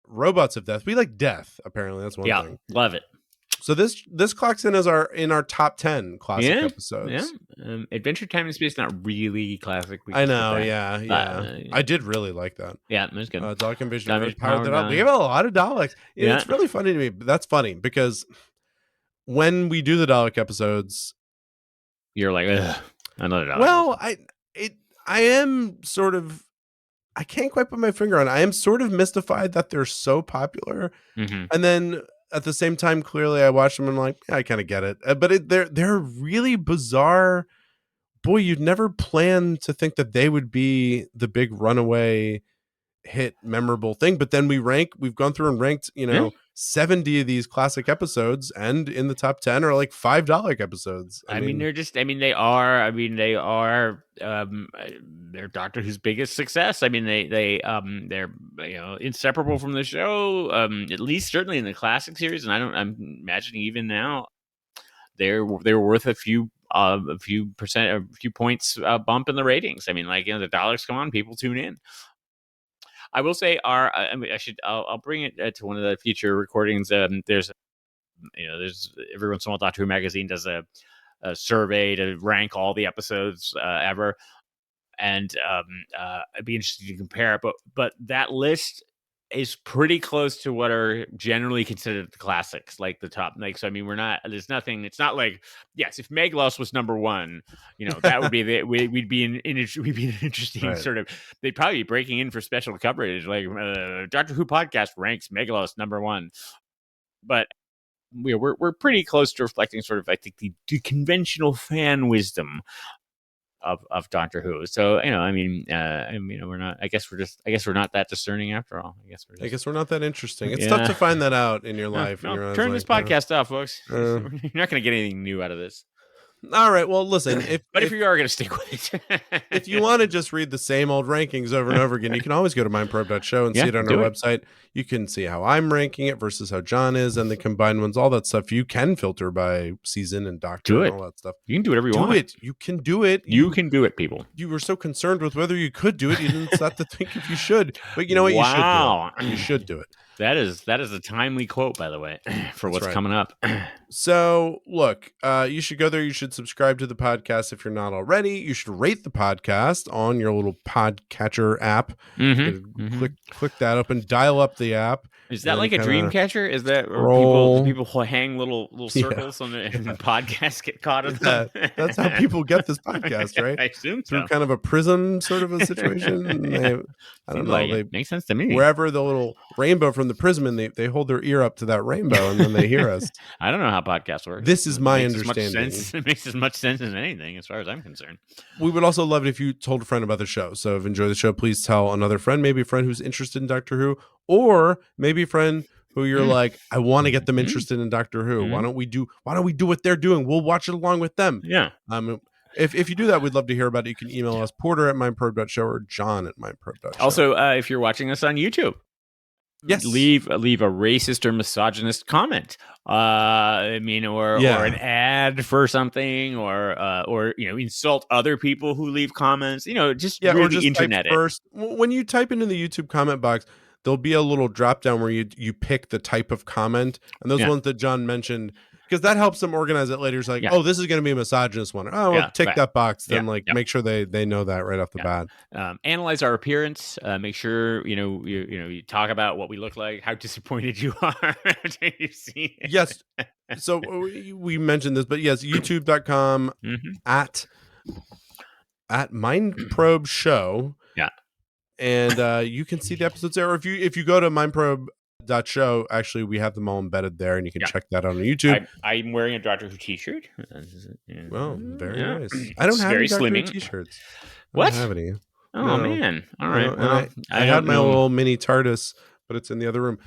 [SPEAKER 1] Robots of Death. We like death, apparently. That's one thing.
[SPEAKER 2] Love it.
[SPEAKER 1] So this clocks in as our top 10 classic episodes.
[SPEAKER 2] Yeah. Adventure Time and Space, not really classic.
[SPEAKER 1] I know, yeah. I did really like that.
[SPEAKER 2] Yeah, it was good.
[SPEAKER 1] Dalek Invasion, Power the Daleks. We have a lot of Daleks. It's really funny to me. But that's funny because when we do the Dalek episodes,
[SPEAKER 2] you're like, ugh, another Dalek.
[SPEAKER 1] Well, I am sort of, I can't quite put my finger on it. I am sort of mystified that they're so popular, and then at the same time, clearly, I watch them and I'm like, yeah, I kind of get it. But they're really bizarre. Boy, you'd never plan to think that they would be the big runaway hit, memorable thing. But then we've gone through and ranked, 70 of these classic episodes, and in the top 10 are like $5 Dalek episodes.
[SPEAKER 2] They are they're Doctor Who's biggest success. I mean, they're inseparable from the show, at least certainly in the classic series. And I'm imagining even now they're worth a few points bump in the ratings. I mean, the Daleks come on, people tune in. I will say I'll bring it to one of the future recordings. There's every once in a while Doctor Who magazine does a survey to rank all the episodes ever, and it'd be interesting to compare it. But that list is pretty close to what are generally considered the classics, like the top. So I mean, there's nothing. It's not like, yes, if Meglos was number one, that would be we'd be an interesting sort of. They'd probably be breaking in for special coverage, like Doctor Who podcast ranks Meglos number one, but we're pretty close to reflecting sort of, I think, the conventional fan wisdom of Doctor Who. So we're not. I guess we're not that discerning after all. I guess
[SPEAKER 1] we're not that interesting. It's tough to find that out in your life.
[SPEAKER 2] Turn this podcast off, folks. You're not going to get anything new out of this.
[SPEAKER 1] All right. Well, listen. If
[SPEAKER 2] you are going to stick with it,
[SPEAKER 1] if you want to just read the same old rankings over and over again, you can always go to mindprobe.show and see it on our website. You can see how I'm ranking it versus how John is, and the combined ones, all that stuff. You can filter by season and Doctor and all that stuff.
[SPEAKER 2] You can do whatever you want.
[SPEAKER 1] Do it. You can do it.
[SPEAKER 2] You can do it, people.
[SPEAKER 1] You were so concerned with whether you could do it, you didn't stop to think if you should. But you know what?
[SPEAKER 2] Wow.
[SPEAKER 1] You should do it.
[SPEAKER 2] That is a timely quote, by the way, for what's coming up.
[SPEAKER 1] So, look, you should go there. You should subscribe to the podcast if you're not already. You should rate the podcast on your little podcatcher app. Click that up and dial up the app.
[SPEAKER 2] Is that like a dream catcher? Is that people hang little circles on it and the podcasts get caught in them?
[SPEAKER 1] That's how people get this podcast, right?
[SPEAKER 2] I assume so.
[SPEAKER 1] Through kind of a prism sort of a situation. I don't know.
[SPEAKER 2] It makes sense to me.
[SPEAKER 1] Wherever the little rainbow from the prism, and they hold their ear up to that rainbow, and then they hear us.
[SPEAKER 2] I don't know how podcasts work.
[SPEAKER 1] This is my understanding.
[SPEAKER 2] It makes as much sense as anything, as far as I'm concerned.
[SPEAKER 1] We would also love it if you told a friend about the show. So if you enjoy the show, please tell another friend, maybe a friend who's interested in Doctor Who, or maybe a friend who you're like, I want to get them interested in Doctor Who. Why don't we do what they're doing? We'll watch it along with them.
[SPEAKER 2] Yeah.
[SPEAKER 1] If you do that, we'd love to hear about it. You can email us, Porter@mindprobe.show or John@mindprobe.show.
[SPEAKER 2] Also, if you're watching us on YouTube,
[SPEAKER 1] yes,
[SPEAKER 2] leave a racist or misogynist comment. Or an ad for something, or insult other people who leave comments. Just really internet it.
[SPEAKER 1] First, when you type into the YouTube comment box, there'll be a little drop down where you pick the type of comment, and those ones that John mentioned, because that helps them organize it later. It's like, oh, this is going to be a misogynist one. Oh, well, tick that box. Then make sure they know that right off the bat.
[SPEAKER 2] Analyze our appearance. Make sure you talk about what we look like, how disappointed you are after you've seen it.
[SPEAKER 1] Yes. So we mentioned this, but yes, youtube.com at Mindprobe Show.
[SPEAKER 2] Yeah.
[SPEAKER 1] And you can see the episodes there. Or if you go to mindprobe.show, actually we have them all embedded there, and you can check that out on YouTube.
[SPEAKER 2] I'm wearing a Doctor Who t-shirt.
[SPEAKER 1] Well, very nice. I don't have any Doctor Who t-shirts.
[SPEAKER 2] What?
[SPEAKER 1] I don't have any.
[SPEAKER 2] Oh, man. All right.
[SPEAKER 1] Well, I had my little mini TARDIS, but it's in the other room.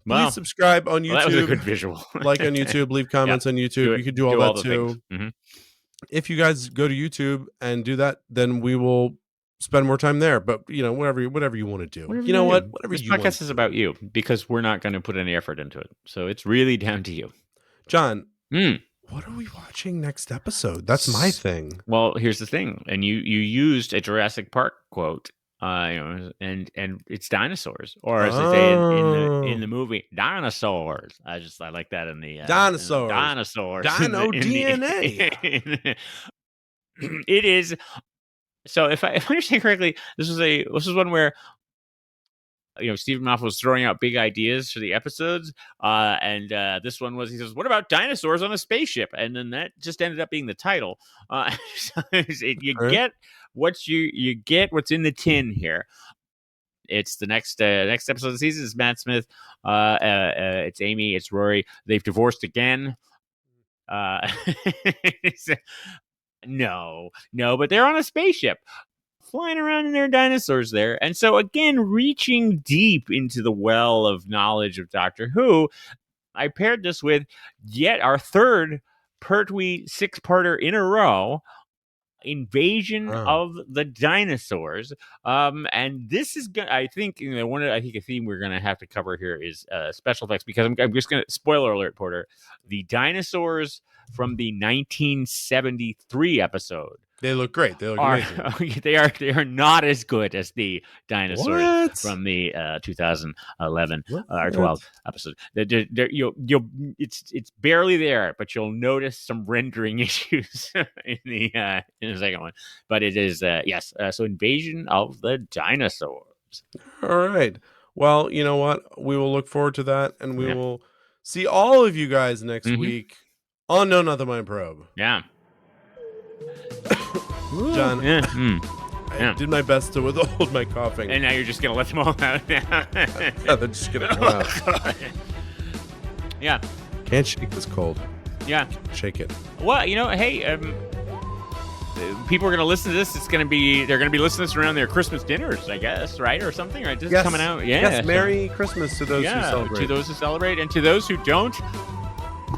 [SPEAKER 1] Please subscribe on YouTube.
[SPEAKER 2] That was a good visual.
[SPEAKER 1] Like on YouTube, leave comments on YouTube. You could do all that too. If you guys go to YouTube and do that, then we will spend more time there. But whatever you want to do. Whatever
[SPEAKER 2] this
[SPEAKER 1] you want.
[SPEAKER 2] podcast is about you, because we're not going to put any effort into it. So it's really down to you.
[SPEAKER 1] John, what are we watching next episode? That's my thing.
[SPEAKER 2] Well, here's the thing. And you used a Jurassic Park quote. And it's dinosaurs, or as they say in the movie, dinosaurs. I like that in the dinosaurs,
[SPEAKER 1] Dino DNA.
[SPEAKER 2] It is. So if I understand correctly, this was one where Stephen Moffat was throwing out big ideas for the episodes, and this one was, he says, "What about dinosaurs on a spaceship?" And then that just ended up being the title. Get what you get what's in the tin here. It's the next episode of the season. It's Matt Smith. It's Amy. It's Rory. They've divorced again. No, but they're on a spaceship, flying around, and there are dinosaurs there. And so, again, reaching deep into the well of knowledge of Doctor Who, I paired this with yet our third Pertwee 6-parter in a row, Invasion of the Dinosaurs. And this is I think a theme we're gonna have to cover here is special effects, because I'm just gonna, spoiler alert, Porter, the dinosaurs from the 1973 episode,
[SPEAKER 1] they look great. They look amazing.
[SPEAKER 2] They are not as good as the dinosaurs from the 2011 or 12 episode. It's barely there, but you'll notice some rendering issues in the second one. But it is so Invasion of the Dinosaurs.
[SPEAKER 1] All right. Well, you know what? We will look forward to that, and we will see all of you guys next week on No Not the Mind Probe.
[SPEAKER 2] Yeah.
[SPEAKER 1] John, I did my best to withhold my coughing.
[SPEAKER 2] And now you're just going to let them all out now.
[SPEAKER 1] Yeah, they're just going to come out.
[SPEAKER 2] Yeah.
[SPEAKER 1] Can't shake this cold.
[SPEAKER 2] Yeah.
[SPEAKER 1] Shake it.
[SPEAKER 2] Well, hey, people are going to listen to this. They're going to be listening to this around their Christmas dinners, I guess, right? Or something, right? This is coming out. Yeah.
[SPEAKER 1] Yes, Merry Christmas to those who celebrate.
[SPEAKER 2] To those who celebrate, and to those who don't,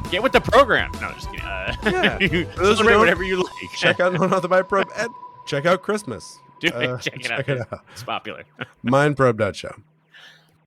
[SPEAKER 2] get with the program. No, just kidding. Celebrate whatever you like.
[SPEAKER 1] Check out No Not the Mind Probe and check out Christmas.
[SPEAKER 2] Check it out. It's popular.
[SPEAKER 1] Mindprobe.show.